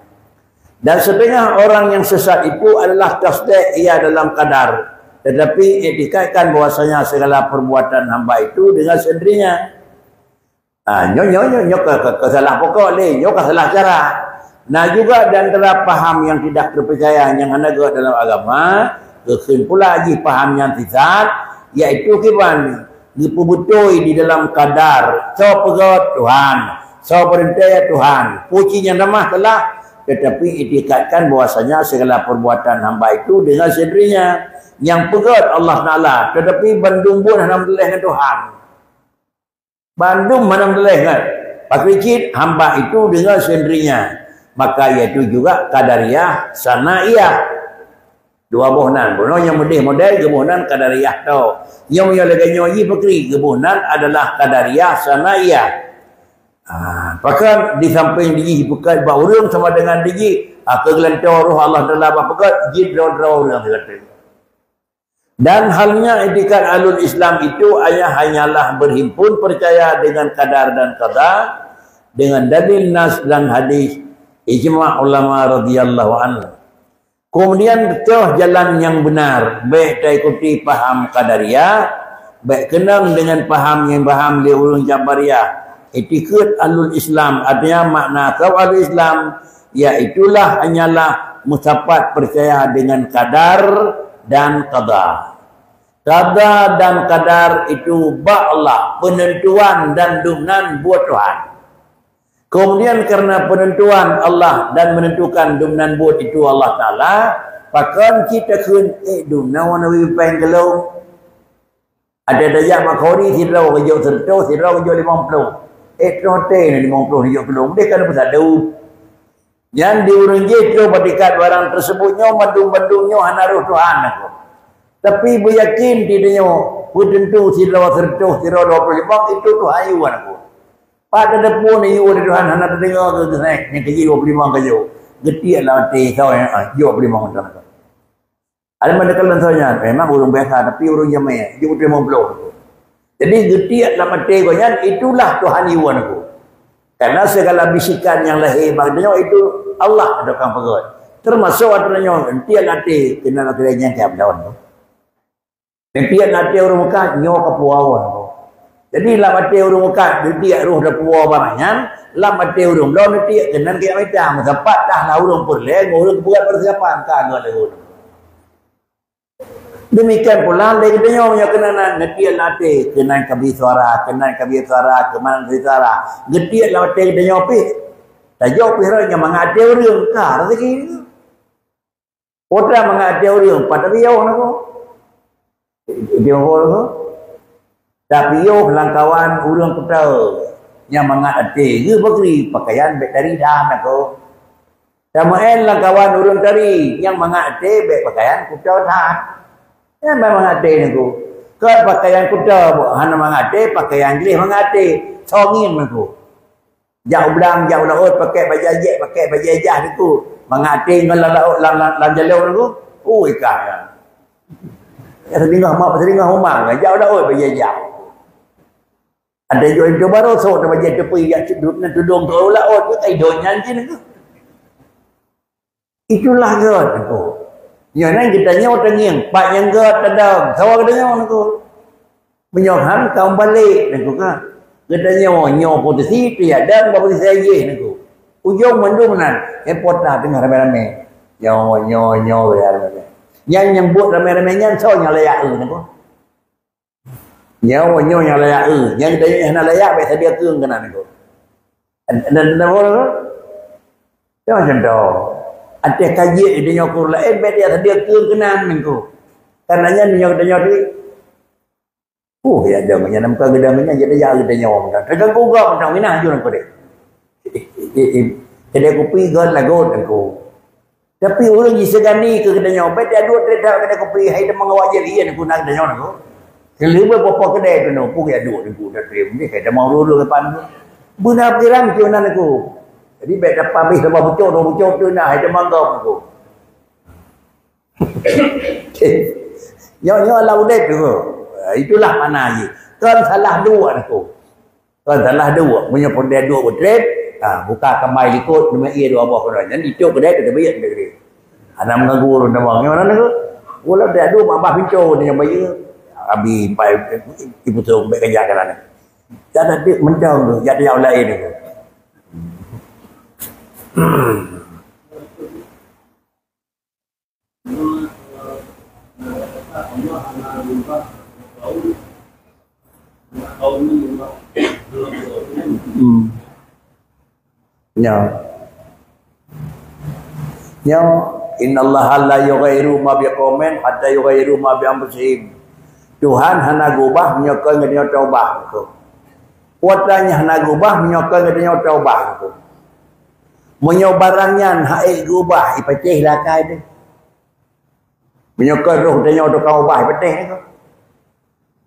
Dan setengah orang yang sesat itu adalah tasdik ia dalam kadar. Tetapi dikaitkan bahwasanya segala perbuatan hamba itu dengan sendirinya. Nyok kesalah pokok ni, nyok kesalah cara. Nah juga di antara paham yang tidak terpercaya yang ada dalam agama, kesimpulan lagi paham yang sesat, yaitu kiban dipubutui di dalam kadar so pegot Tuhan, so perintah Tuhan, pujinya nama telah, tetapi dikatakan bahwasanya segala perbuatan hamba itu dengan sendirinya. Yang pegot Allah Ta'ala, tetapi bandung pun hendak meleh dengan Tuhan. Bandung mana meleh kan? Pakricit hamba itu dengan sendirinya. Maka yaitu juga qadariyah, sanaiyah. Dua bohnan, bohnan yang model kebohnan qadariyah tau. Yang menyalakan nyoyi pakri kebohnan adalah qadariyah sanaiyah. Bahkan di samping digi bukan baurung sama dengan digi kegelantar roh Allah Taala bapakat jidra orang kata. Dan halnya etikat alul Islam itu hanyalah berhimpun percaya dengan qadar dan qada dengan dalil nas dan hadis ijma' ulama radhiyallahu anhu. Kemudian betul jalan yang benar, baik ikuti paham qadariyah, baik kenang dengan paham yang di ulun Jabariyah, Itikad alul Islam artinya makna kau alul Islam iaitulah hanyalah musafat percaya dengan qadar dan qada. Qada dan qadar itu ba'lah, penentuan dan dumnan buat Tuhan. Kemudian karena penentuan Allah dan menentukan dumnan buat itu Allah Ta'ala, pakan kita kun dumnan wana wipeng kalau ada daya makhori sirau kejo serto sirau kejo 50. Trote ni 50 hijau kelung. Dia kan pasal dau. Yang diurang je tu badikat barang tersebutnya bandung-bandungnya hanaruh Tuhan aku. Tapi beryakin tidaknya tentu sirau serto sirau 25 itu tu hayuan aku. Pada depan ni you Tuhan hana dengar ke naik ni keji 25 kejo. Getiaklah hati kau yang 25 macam tu. Ada mandekalan soalnya memang urang biasa tapi urang jemaah 50. Jadi getiak dalam mati goyan itulah Tuhan Iwan aku. Karena segala bisikan yang lahir bagusnya itu Allah adakan perut. Termasuk adanya tiap nanti kena nak kerja tiap tahun tu. Dan tiap nanti orang muka nyawa kepuawan tu. Jadi dalam mati orang muka tiap roh dah puas barangnya, dalam mati orang belum tiap kena kita macam sempat dah lah orang perleng orang buat persiapan kan ada orang. Demikian pula lagi dia punya kenanan ngetiak latih kenan kabi suara kemana suara ngetiak latih dia nyopi dah jauh pihak yang mengade orang kah rezeki ni orang mengade orang pada dia orang tu dia orang tapi yo langkawan orang kita yang mengade ke beri pakaian baik dari dah aku sama langkawan orang tadi yang mengade baik pakaian kita dah. Yang memang ada ni ku. Kau pakaian kuda, hana mengade, pakaian gelis mengade, songin aku. Jauh belang, jauh laut, pakai baju ejah ni ku. Mengade dengan laut, lanjalau ni ku. Ikan ya. Ya seringah mak, seringah rumah, jauh laut baju ejah. Ada jual itu baru, so ada baju tepi, yang tudung tu laut, tu tidurnya ni ku. Itulah God aku. Yang lain kita nyawa tenging, pak yang God tadam, sawah kita nyawa aku. Menyohan kaum balik, aku kan. Kita nyawa potensi tiada, bapa saya je aku. Ujung mendungan, potah tengah ramai-ramai. Nyawa ramai-ramai. Yang buat ramai-ramai yang so yang layak aku. Nyawa yang layak yang kita yang layak baik sedia keung kena aku. Dan apa? Macam tu. Ada kaji dia nyokor lain baik dia sedia keung kena aku. Karenanya dia tu ya ada macam nama kedamaian jadi ya kita nyawa macam. Terganggu juga macam mana aja nak dia. Kedai kopi god lagot aku. Tapi orang di segani ke kedai nyawa baik dia dua terdak kedai kopi hai dia mengawak jelian aku nak kedai nyawa aku. Kelima apa kedai tu no pu ya dua aku dah terima ni kai dah mau dulu depan tu. Benar pikiran tu nan aku. Jadi baik dapat habis dapat bucok tu nak hai dia manggap aku. Nyawa laudet tu. Itulah mana je. Kan salah dua aku. Kan salah dua. Punya pondek dua betrep. Buka kamai likut. Nama ia dua abah korang. Jadi itu kedai tu bayar dia. Anak mengagur. Nama mana aku. Walau dia dua abah pincu. Dia bayar. Habis. Ibu tu. Baik kerja kan anak. Jadi dia mencang tu. Jadi yang lain tu. Ya innallaha la yughayyiru ma biqaumin hatta yughayyiru ma bi anfusihim. Tuhan hana gubah menyokong dia taubah tu. Kuatanya hana gubah menyokong dia taubah tu. Menyobarangnya haik gubah ipatih lakai tu. Menyokong roh dia taubah ipatih tu.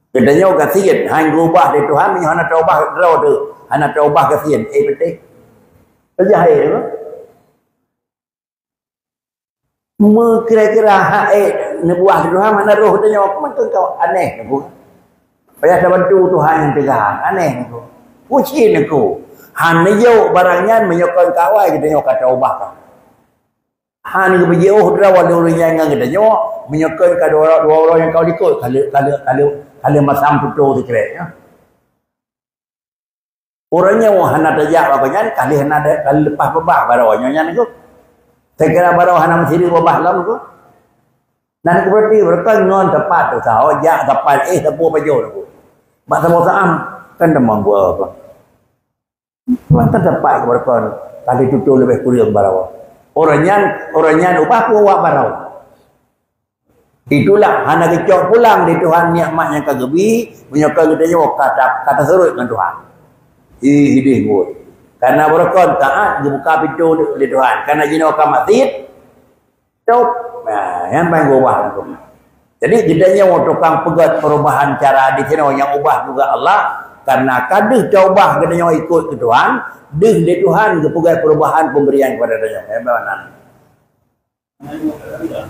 Kedanya kasihan hang gubah di Tuhan menyo hana taubah roh tu. Hana taubah kasihan ipatih. Kerja haik tu. Kira-kira haik nebuah Tuhan mana roh dia nyawa macam kau aneh aku. Payah dah bantu Tuhan yang tegahan aneh aku. Pucin aku. Han yo barangnya menyokong kawai kita nyawa kata ubah kan. Han ke bejauh drawal orang yang kita nyawa menyokong dua orang yang kau ikut kalau masam putu tu kira ya. Orangnya wah hana tajak bakannya kali hana kali lepas babah barawanya nya niku. Saya kira barawah hana mesti babah lam niku. Nan ku berarti berkan ngon tepat tu tahu jak tepat tepu baju niku. Mak sama saam kan demang gua apa. Mantap tepat berkan kali tutul lebih kurang barawah. Orangnya upah ku awak barawah. Itulah hana kecok pulang di Tuhan nikmatnya kagebi menyokong gedenya kata serut dengan Tuhan. Hidih buat. Karena berkon taat dibuka pintu oleh Tuhan. Karena jino kamatid cop. Nah, yang paling ubah tu. Jadi gedenya mau tukang pegat perubahan cara di sini yang ubah juga Allah. Karena kadeh coba gedenya ikut ke Tuhan, deh di Tuhan kepegat perubahan pemberian kepada dia. Bagaimana?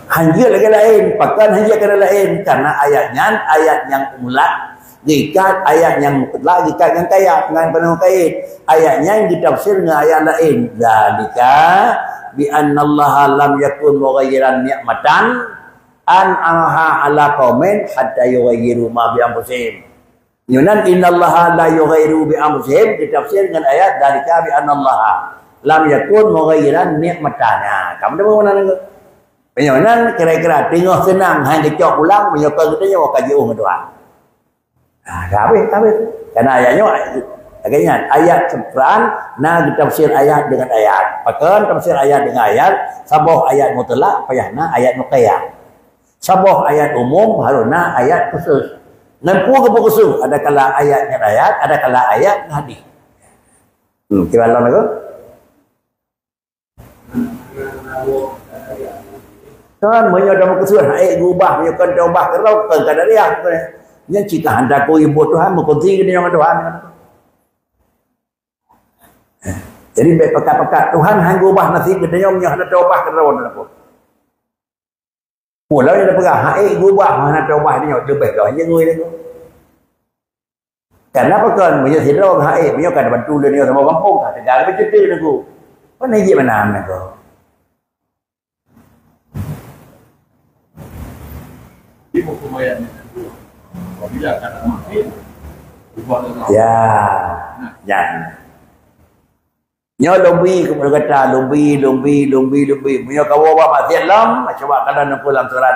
Hanjir lagi lain, pakan hanjir kena lain karena ayatnya ayat yang ulat. Jika ayat yang mutlak, jika yang kaya dengan penuh kait, ayatnya yang ditafsir dengan ayat lain. Zalika bi annallaha lam yakun mughayyiran ni'matan an anha ala qaumin hatta yughayyiru ma bi anfusihim. Yunan innallaha la yughayyiru bi anfusihim ditafsir dengan ayat zalika bi annallaha lam yakun mughayyiran ni'matan. Kamu dah mana ni? Penyunan kira-kira tengok senang hang kecok pulang menyokong kita nyawa kaji Tuhan. Habis. Karena ayatnya agaknya ayat Quran nah ditafsir ayat dengan ayat. Pakan tafsir ayat dengan ayat, sabah ayat mutlak payahna ayat muqayyad. Sabah ayat umum haruna ayat khusus. Nampu ke khusus ada kala ayat dengan ayat, ada kala ayat hadis. Kira lawan aku? Kan menyodam khusus ayat gubah menyokong ubah kerau ke kadariah. Yang cita hendak kau ibu Tuhan mengkonti dengan Tuhan. Jadi baik pekat-pekat Tuhan hang ubah nasi gedenya punya hendak ubah kerau aku. Pulau yang pegang hai ubah hendak ubah dia lebih kau hanya ngui tu. Karena pekan punya sidro hai punya kan bantu dia sama kampung ada gagal betul aku. Mana je mana aku. Ibu kumayan. Bila kata makin ya nyo lumbi kemudian kata lumbi punya kawan apa masih lam coba kalau nak pulang surat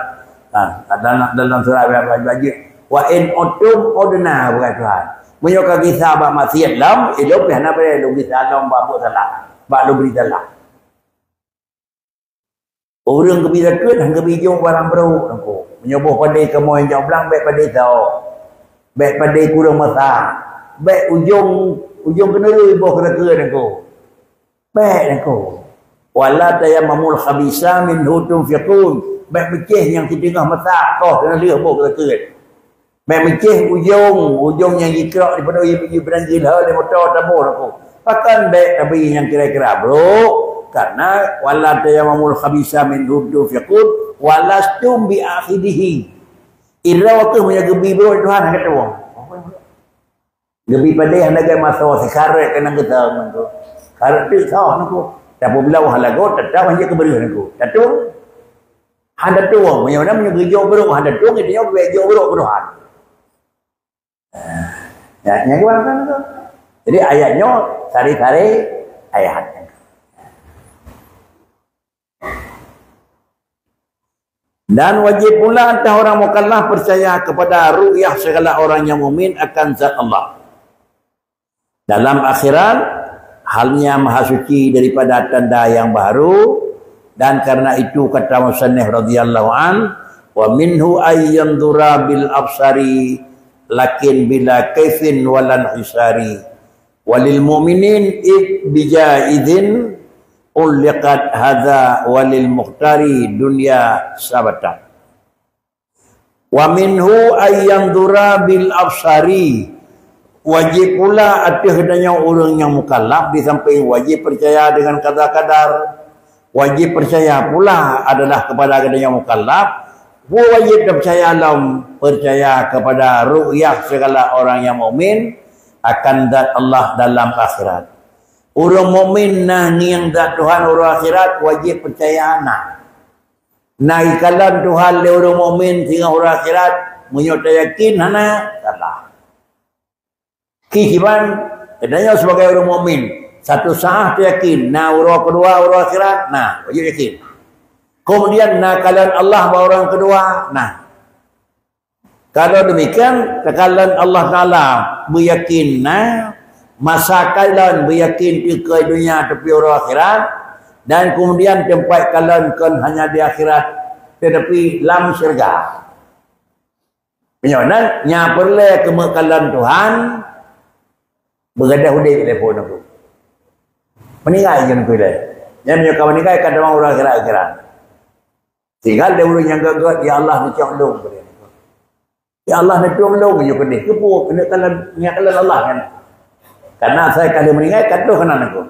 dalam surat baju wa in utum udna bukan Tuhan punya kisah apa masih lam hidup yang apa dia lumbi salam babu salah bak lumbi salah orang kebijakan hang kebijong barang baru aku menyoboh pada kamu yang jauh belang baik pada tahu baik pada kurang masa baik ujung kena ibu kena aku baik aku wala tayammamul khabisa min hutum fiqun baik meceh yang di tengah masa kau kena lihat ibu kena baik meceh ujung yang dikrak daripada ibu berangkil hal yang motor tabur aku bahkan baik tapi yang kira-kira bro karena wala tayammamul khabisa min hutum fiqun walastum bi akhidihi ira waktu punya gebi bro Tuhan kata wong gebi pada yang naga masa sekarang kena kita tu karena tu sah aku tapi bila wah lagu tetap hanya keberian aku tatung handa tu wong punya mana punya gejo bro handa tu dia gejo bro Tuhan ya yang gimana kan tu jadi ayatnya sari-sari ayat. Dan wajib pula antara orang mukallaf percaya kepada ru'yah segala orang yang mukmin akan zat Allah. Dalam akhirat, halnya maha suci daripada tanda yang baru. Dan karena itu kata musannif radhiyallahu an, wa minhu ayyanzura bil absari lakin bila kaifin walan hisari. Walil mu'minin bijaidin uliqat hadza walil muhtari dunya sabata wa minhu ayyanzura bil absari wajib pula adanya orang yang mukallaf di samping wajib percaya dengan qada-qadar wajib percaya pula adalah kepada adanya mukallaf wajib percaya kepada ru'yah segala orang yang mukmin akan zat Allah dalam akhirat. Orang mukmin nah ni yang zat Tuhan orang akhirat wajib percaya nah. Nah ikalan Tuhan le orang mukmin sehingga orang akhirat menyota yakin hana salah. Kihiban Adanya sebagai orang mukmin, satu saat yakin, nah urang kedua urang akhirat, nah wajib yakin. Kemudian nakalan Allah ba orang kedua, nah kalau demikian takalan Allah Taala beryakin nah masa kalian beryakin di ke dunia tapi urang akhirat dan kemudian tempat kalian kan hanya di akhirat tetapi lam syurga. Penyonan nya perle kemekalan Tuhan bergadah hudai telefon aku. Meninggal jen ku dah. Yang menyuka meninggal kan orang urang akhirat. Tinggal dia urang yang gagal ya Allah ni tolong dia. Ya Allah ni tolong je ke dia. Kepo kena kalan Allah kan. Karena saya kali meninggal kata kanan aku.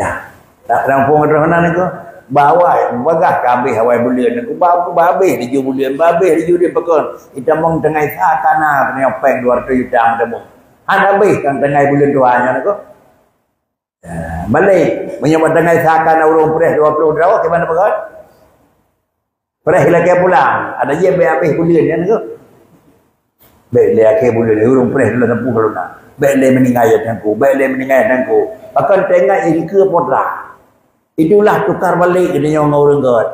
Ya. Tak rampung ada kanan aku. Bawa bagah kabeh hawai bulan aku babeh di bulan babeh di dia pekon. Kita mong tengah sakana punya peng 200 juta macam. Ana habis kan tengah bulan doanya aku. Balik menyebut tengah sakana urang pres 20 draw ke mana pekon? Pres lagi pulang. Ada je habis bulan kan aku. Baik le akhir bulan urang pres dulu tempuh kalau nak. Baik le meninggal aku, baik le meninggal aku. Akan tengok ini ke potlah. Itulah tukar balik dia orang God.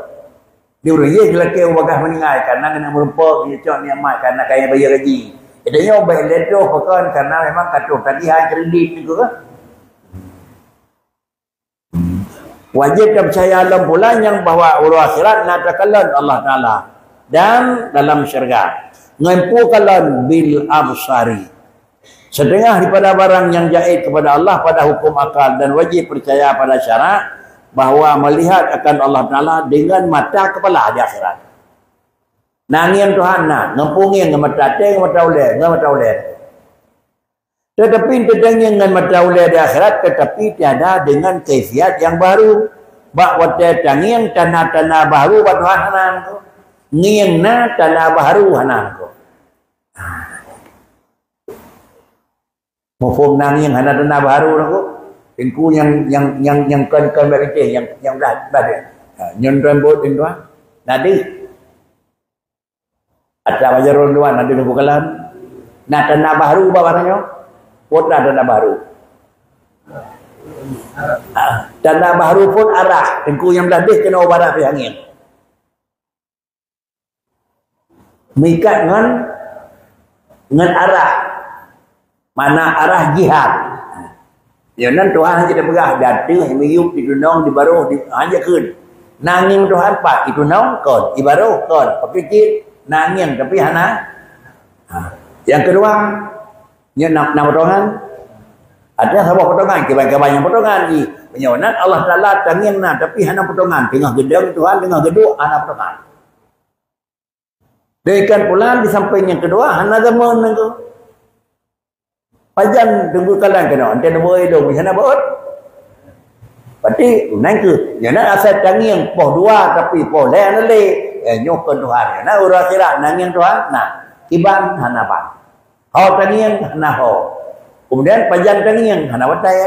Dia orang ye kelake bagah meninggal karena kena merumpok dia cok niamat karena kaya bayar gaji. Dia baik leto pekon karena memang katuh tagihan kredit itu kan. Wajib percaya alam pula yang bahawa urang akhirat natakalan Allah Taala dan dalam syurga. Ngempukalan bil absari. Setengah daripada barang yang jait kepada Allah pada hukum akal dan wajib percaya pada syarak bahawa melihat akan Allah Ta'ala dengan mata kepala di akhirat. Nangin Tuhan nak, ngempungin dengan mata mata uleh. Tetapi tedangnya dengan mata uleh di akhirat, tetapi tiada dengan kaifiat yang baru. Bahawa tedangnya tanah-tanah baru buat Tuhan hanan ko. Ngiyang na tanah baru hanan ko. Mufum nanging hanan tanah baru ko. Engku yang kan berite yang dah dia. Nyon rambut itu nadi. Ada wajarun dua nadi bukalan. Nah tanah baru bawarnya. Kota tanah baru. Tanah baru pun arah. Engku yang dah kena barat angin. Mikat dengan arah. Mana arah jihad. Ya nan Tuhan hanya berah datang miyup di dunong di baru di hanya kun. Nanging Tuhan pak itu nong kon, ibaru kon. Pikir nanging tapi hana. Yang kedua, nya nak potongan. Ada sebuah potongan, kebanyakan potongan di penyonan Allah Taala tanging na tapi hana potongan. Tengah gedang Tuhan tengah geduk hana potongan. Demikian pula di samping yang kedua hana zaman nengko. Pajan tunggu kalan kena ante boleh dong sana buat. Berarti nangku yana asal tangiang poh dua tapi poh lain le nyokon Tuhan. Na urang akhirat nanging Tuhan nah iban hana pa. Ho tangiang hana ho. Kemudian pajan tangiang hana watai.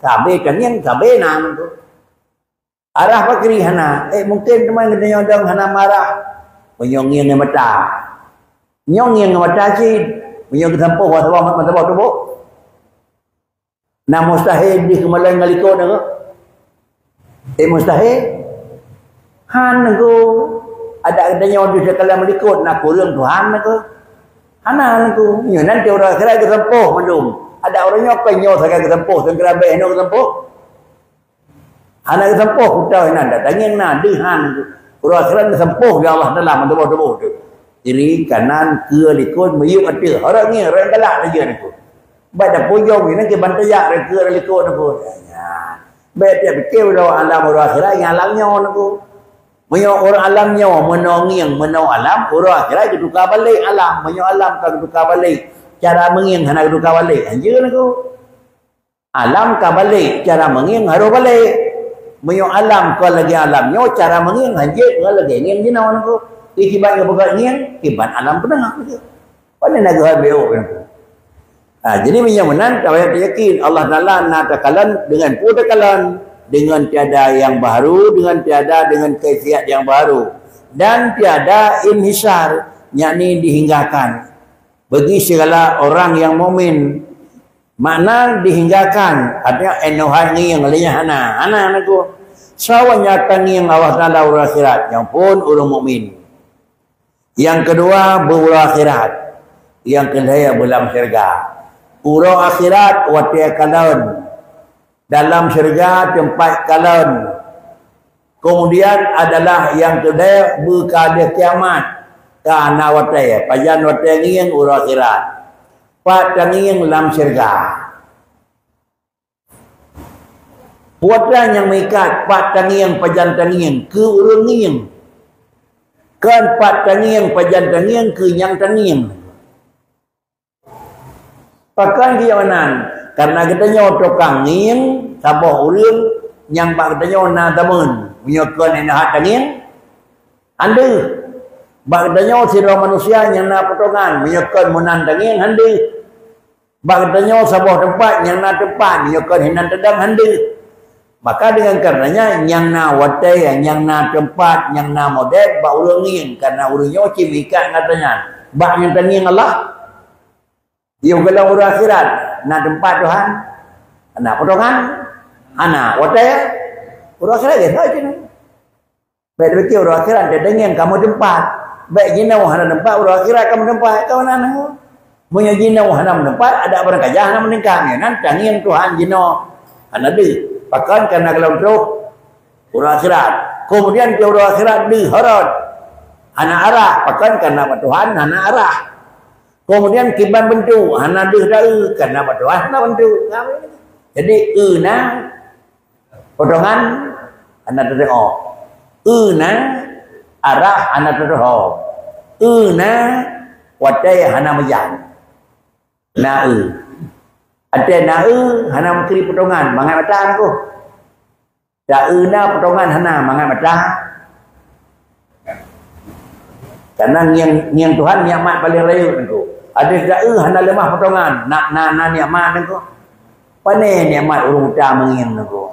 Sabe tangiang sabe nang tu. Arah pakri hana mungkin teman kena nyodong hana marah. Menyongiang mata. Nyongiang mata sih menyong tempoh wa mata tu bu. Nah mustahil di kemalan ngaliko na ko. Mustahil. Han ko. Ada adanya di sekala melikot nak kurang Tuhan na ko. Hana ko. Nyo nanti orang kira kesempuh mandum. Ada orangnya penyo sakit kesempuh, segera behno kesempuh. Hana kesempuh kutau nanda tanging na dengan orang kira kesempuh di Allah dalam tubuh tu. Kiri kanan ke likot meyuk ada. Orang ni orang galak aja ni ko. Baca pujung ini ke bantayak reka reliko aku. Ya. Baik dia fikir alam orang akhirat yang alamnya aku. Menyo orang alamnya menongiang menau alam orang akhirat itu tukar balik alam. Menyo alam tak tukar balik. Cara mengiang hana tukar balik. Anjir aku. Alam ka balik cara mengiang harus balik. Menyo alam ka lagi alamnya cara mengiang anjir lagi ngiang jinau aku. Ikibat ke bukan ngiang kibat alam penengah aku. Pada nak habis aku. Jadi menyamanan kalau yakin Allah Taala natakalan dengan putakalan dengan tiada yang baru dengan tiada dengan kaifiat yang baru dan tiada inhisar yakni dihinggakan bagi segala orang yang mukmin Makna dihinggakan. Artinya enohan ni yang lainnya hana aku. Sawanya akan ni yang Allah Ta'ala urang akhirat. Yang pun urang mukmin. Yang kedua berurang akhirat. Yang kedua belam syurga. Urang akhirat watia kalon. Dalam syurga tempat kalon. Kemudian adalah yang kedua berkada kiamat. Kana watia. Pajan watia ni yang urang akhirat. Pak tanging lam syurga. Puatan yang mengikat pak tanging pajan tanging ke urang nging. Kan pak tanging pajan tanging ke yang tanging. Pakan dia manan karena katanya tukang nging sabah urang yang pak katanya na tamun menyokon enak tanging. Ande bak katanya sira manusia yang na potongan menyokon munan tanging hande. Bak katanya sabah tempat yang na tempat menyokon hinan tedang hande. Maka dengan karenanya yang na watai, yang na tempat, yang na model, bak urang nging karena urangnya cimikat katanya. Bak yang tanging Allah. Yang kalau urang akhirat, na tempat Tuhan, na potongan, ana watai, urang akhirat dia tahu je. Baik betul urang akhirat dia tanging kamu tempat. Baik jinau hana tempat urang akhirat kamu tempat kau nana. Punya jinau hana tempat ada barang kajah hana meningkang ya nan tanging Tuhan jinau hana de. Bahkan karena kalau teruk urang akhirat. Kemudian ke urang akhirat di harad. Hana arah. Bahkan karena Tuhan hana arah. Kemudian kiban bentuk. Hana de dah karena Tuhan hana bentuk. Jadi na potongan hana terho. Na arah hana terho. Na watai hana mejan. Na ada na hana menteri potongan mangat mata aku. Da na potongan hana mangat mata. Karena yang Tuhan nikmat paling raya aku. Ada da hana lemah potongan. Na nikmat aku. Pane nikmat urang uta mengin aku.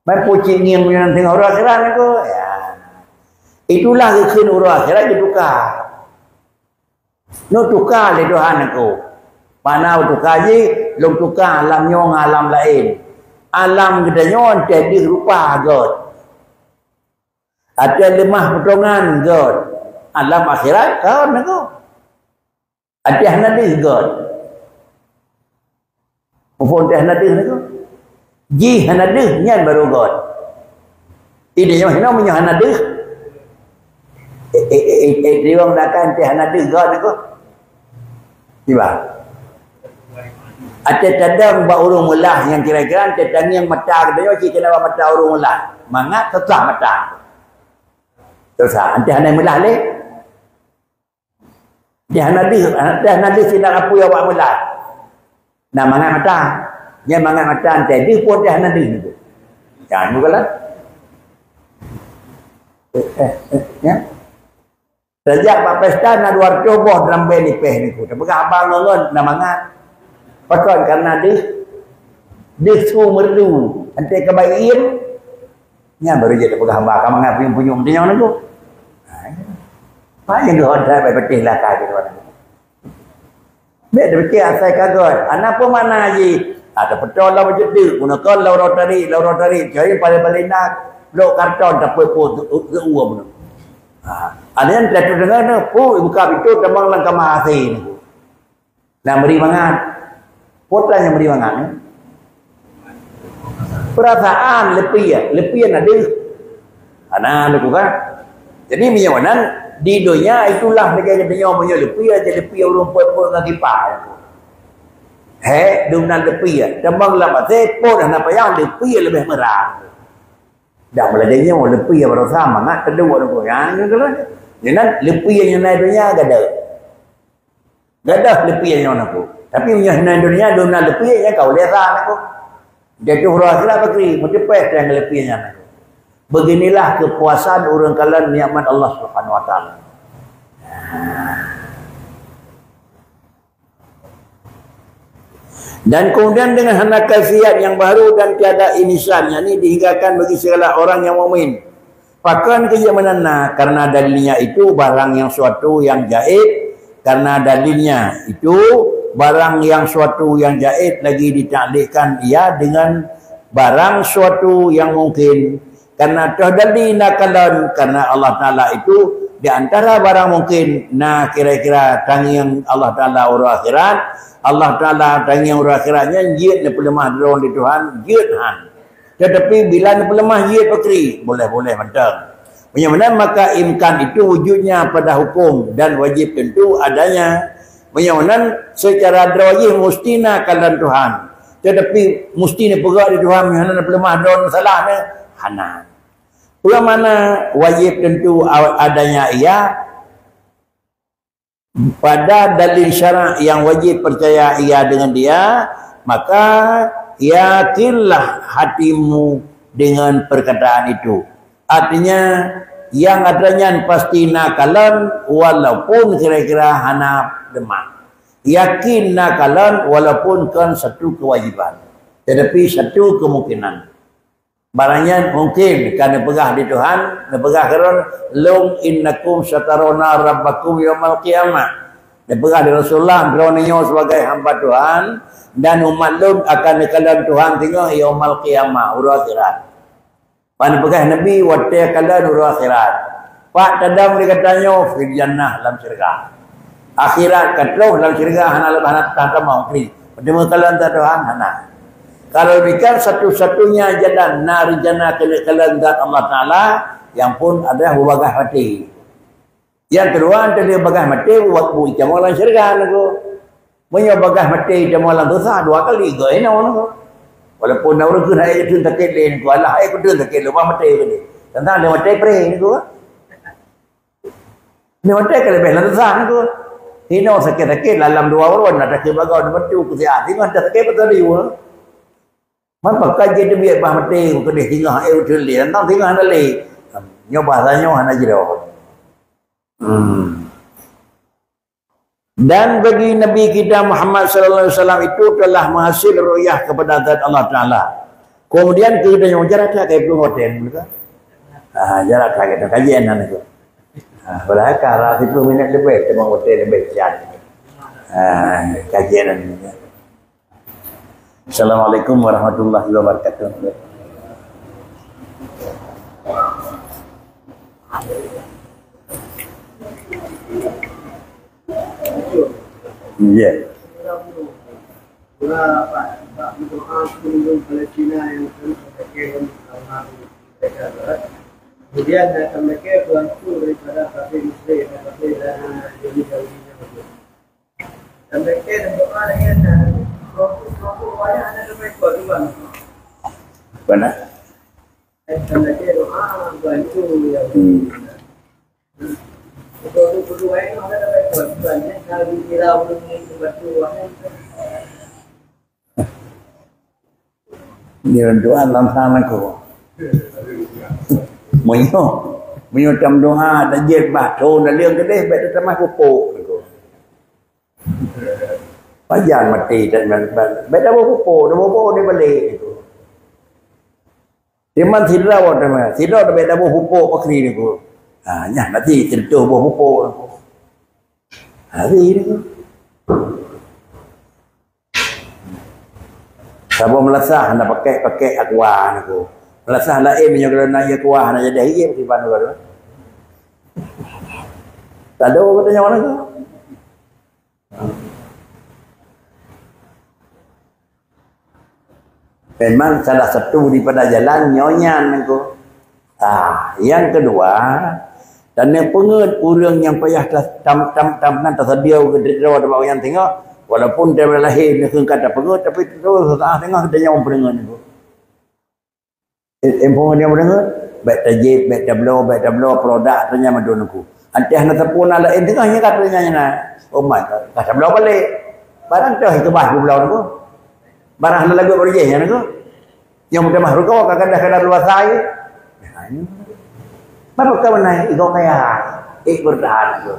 Mai pucing ngiem yang tengok urang akhirat aku. Ya. Itulah kekin urang akhirat ditukar. No tukar le Tuhan aku. Mana tukar je, long tukar alam nyong alam lain. Alam kita nyon jadi rupa God. Ada lemah potongan God. Alam akhirat kau nak. Ada hanadis God. Mufon teh hanadis nak. Ji hanadis nyan baru God. Ini yang hina punya hanadis. Dia orang datang teh hanadis God nak. Tiba. Ada tadang ba urung mulah yang kira-kira tadang yang mata katanya kena mata urung mulah. Mangat tetap mata. Terus ante hanai mulah le. Dia nanti sinar apa yang awak mulah. Nah mangat mata. Dia mangat mata ante di pun dia nanti gitu. Jangan bukanlah. Ya. Sejak Pak Pesta nak luar coba dalam benipeh ni ku. Tapi abang ngon nak mangat. Pasal karena dia merdu ante kebaikan nya baru jadi pegang hamba kamu ngapain punya umtinya mana tu apa yang dia ada baik betul lah kaya tu orang dia betul asal kagot anak pun mana lagi ada betul lah macam tu gunakan laboratory cari paling nak lo karton tak apa uang ada yang tak dengar tu buka pintu tembang langkah mahasiswa ni nak beri mangat Potlah yang beri mangan. Perasaan lepian ada. Anak kan. Jadi minyawanan di dunia itulah negara dunia punya lepi urung pun dengan kipas. Dunia lepi. Tembang lama pun nak payah lepi lebih merah. Dah meladainya lepi baru sama nak kedua tu kan. Jangan lepi yang naik dunia gada. Gada lepi yang nak tapi punya dunia lebih ya kau lihat aku. Jadi urang akhirat bakri mencepat yang lebihnya aku. Beginilah kepuasan orang kalian nikmat Allah Subhanahu wa taala. Dan kemudian dengan hendak khasiat yang baru dan tiada inisannya ini dihinggakan bagi segala orang yang mukmin. Bahkan keyamananna karena dalilnya itu barang yang suatu yang gaib karena dalilnya itu barang yang suatu yang jaiz lagi ditaklikkan ia dengan barang suatu yang mungkin. Karena tahdali nakalan, karena Allah Ta'ala itu di antara barang mungkin. Nah kira-kira tangiang Allah Ta'ala urut akhirat, Allah Ta'ala tangiang urut akhiratnya jid lepas lemah drone di Tuhan, jid han. Tetapi bila lepas lemah jid pakri, boleh-boleh mentang. Bagaimana maka imkan itu wujudnya pada hukum dan wajib tentu adanya. Bagaimana secara wajib mesti nakalan Tuhan. Tetapi mesti ni pegak di Tuhan yang lemah don salah ni hanan. Bagaimana wajib tentu adanya ia pada dalil syarak yang wajib percaya ia dengan dia, maka yakinlah hatimu dengan perkataan itu. Artinya yang adanya pasti nakalan walaupun kira-kira hana lemah. Yakin nakalan walaupun kan satu kewajiban. Tetapi satu kemungkinan. Barangnya mungkin kerana pegah di Tuhan, pegah kerana lum innakum satarona rabbakum yaumal qiyamah. Dia pegah di Rasulullah kerana sebagai hamba Tuhan dan umat lum akan dikalan Tuhan tengok yaumal qiyamah, urut akhirat. Pada pegah Nabi watai kala nuru akhirat. Pak tadam dikatanya fil jannah dalam syurga. Akhirat katloh dalam syurga hana lebah tak mau kri. Pada kala anta Tuhan hana. Kalau dikal satu-satunya jalan nari jannah kala zat Allah Taala yang pun ada berbagai mati. Yang kedua anta dia bagah mati waktu jamalan syurga nago. Punya bagah mati jamalan dosa dua kali ke eno nago. Walaupun orang kena ayat tu tak kelen ku Allah ayat ku tu tak kelen lepas mati ke ni. Tentang dia mati pre ni ku. Ni mati ke lebih lah sah ni ku. Hino sakit-sakit dalam dua orang nak tak bagau nak mati ku sihat. Tengok dah sakit betul dia. Man pakai je dia biar bah mati ku kena tinggal ayat tu le. Tentang tinggal anda le. Nyoba sanyo hana jero. Dan bagi Nabi kita Muhammad sallallahu alaihi wasallam itu telah menghasil ru'yah kepada zat Allah Taala. Kemudian kita yang jarak kayak belum hotel juga. Jarak kayak kajian itu. Padahal cara 10 minit lebih tembang hotel lebih siap. Kajian ini. Assalamualaikum warahmatullahi wabarakatuh. Ya. Kemudian akan mereka bantu daripada kafir Muslim, kafir Yahudi. Dan mereka berdoa dengan kelompok banyak ada mereka juga. Benar. Dan mereka doa bantu Yahudi. Kalau berdua ini ada mereka banyak kalau dikira belum bantu orang. Dia doa dalam sana ko. Menyo tam doa dah jet batu dah liang gede baik dah mah pupuk ko. Pajan mati dan baik dah pupuk ni balik ko. Dia man tidra wa dah tidra dah baik dah pupuk pakri ni ko. Nyah nanti tentu pupuk. Hari ni ko. Sabun melasah nak pakai aqua ni ko. Melasah lain punya kalau nak aqua nak jadi hijau di mana ko. Tak ada katanya mana ko. Memang salah satu daripada jalan nyonyan ko. Yang kedua dan yang penget orang yang payah tam tersedia ke dekat orang yang tengok. Walaupun dia lahir dia kata pengut tapi terus tengok dia yang pendengar ni. Empong dia pendengar, baik tajib, baik tablo produk ternyata madun aku. Antih nak terpuna lain tengahnya katanya nak. Oh my god, kata tablo balik. Barang dah itu bah belau aku. Barang lagu berjaya aku. Yang mudah mahru kau kadang-kadang luar saya. Apa kau naik ikut kaya? Bertahan aku.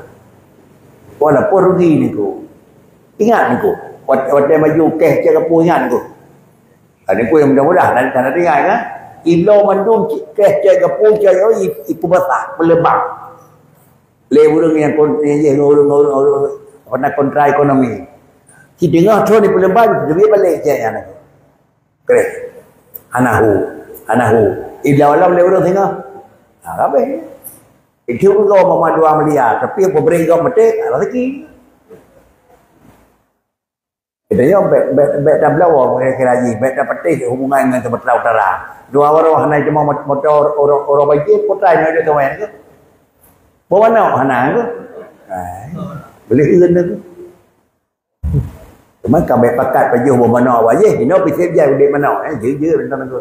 Walaupun rugi ni aku. Ingat ni ku. Waktu maju keh cek kepu ingat ku. Ini ku yang mudah-mudah dan tak ingat kan. Iblau mandum keh cek kepu cek ipu besar pelebang. Le urang yang orang kontra ekonomi. Kita dengar tu ni pelembab dia balik je yang nak. Kere. Anahu. Ila wala boleh orang tengok. Habis. Itu juga mama dua melia tapi pemberi kau mati rezeki. Kita yo bet dah belawang kira ji, bet dah petis hubungan dengan Sumatera Utara. Dua orang hanai cuma motor orang baik kota ni ada kawan ke. Bawa nak hanai ke? Boleh iran tu. Cuma kau bet pakat baju bawa mana wajah, ini pisip je udik mana je rentan tu.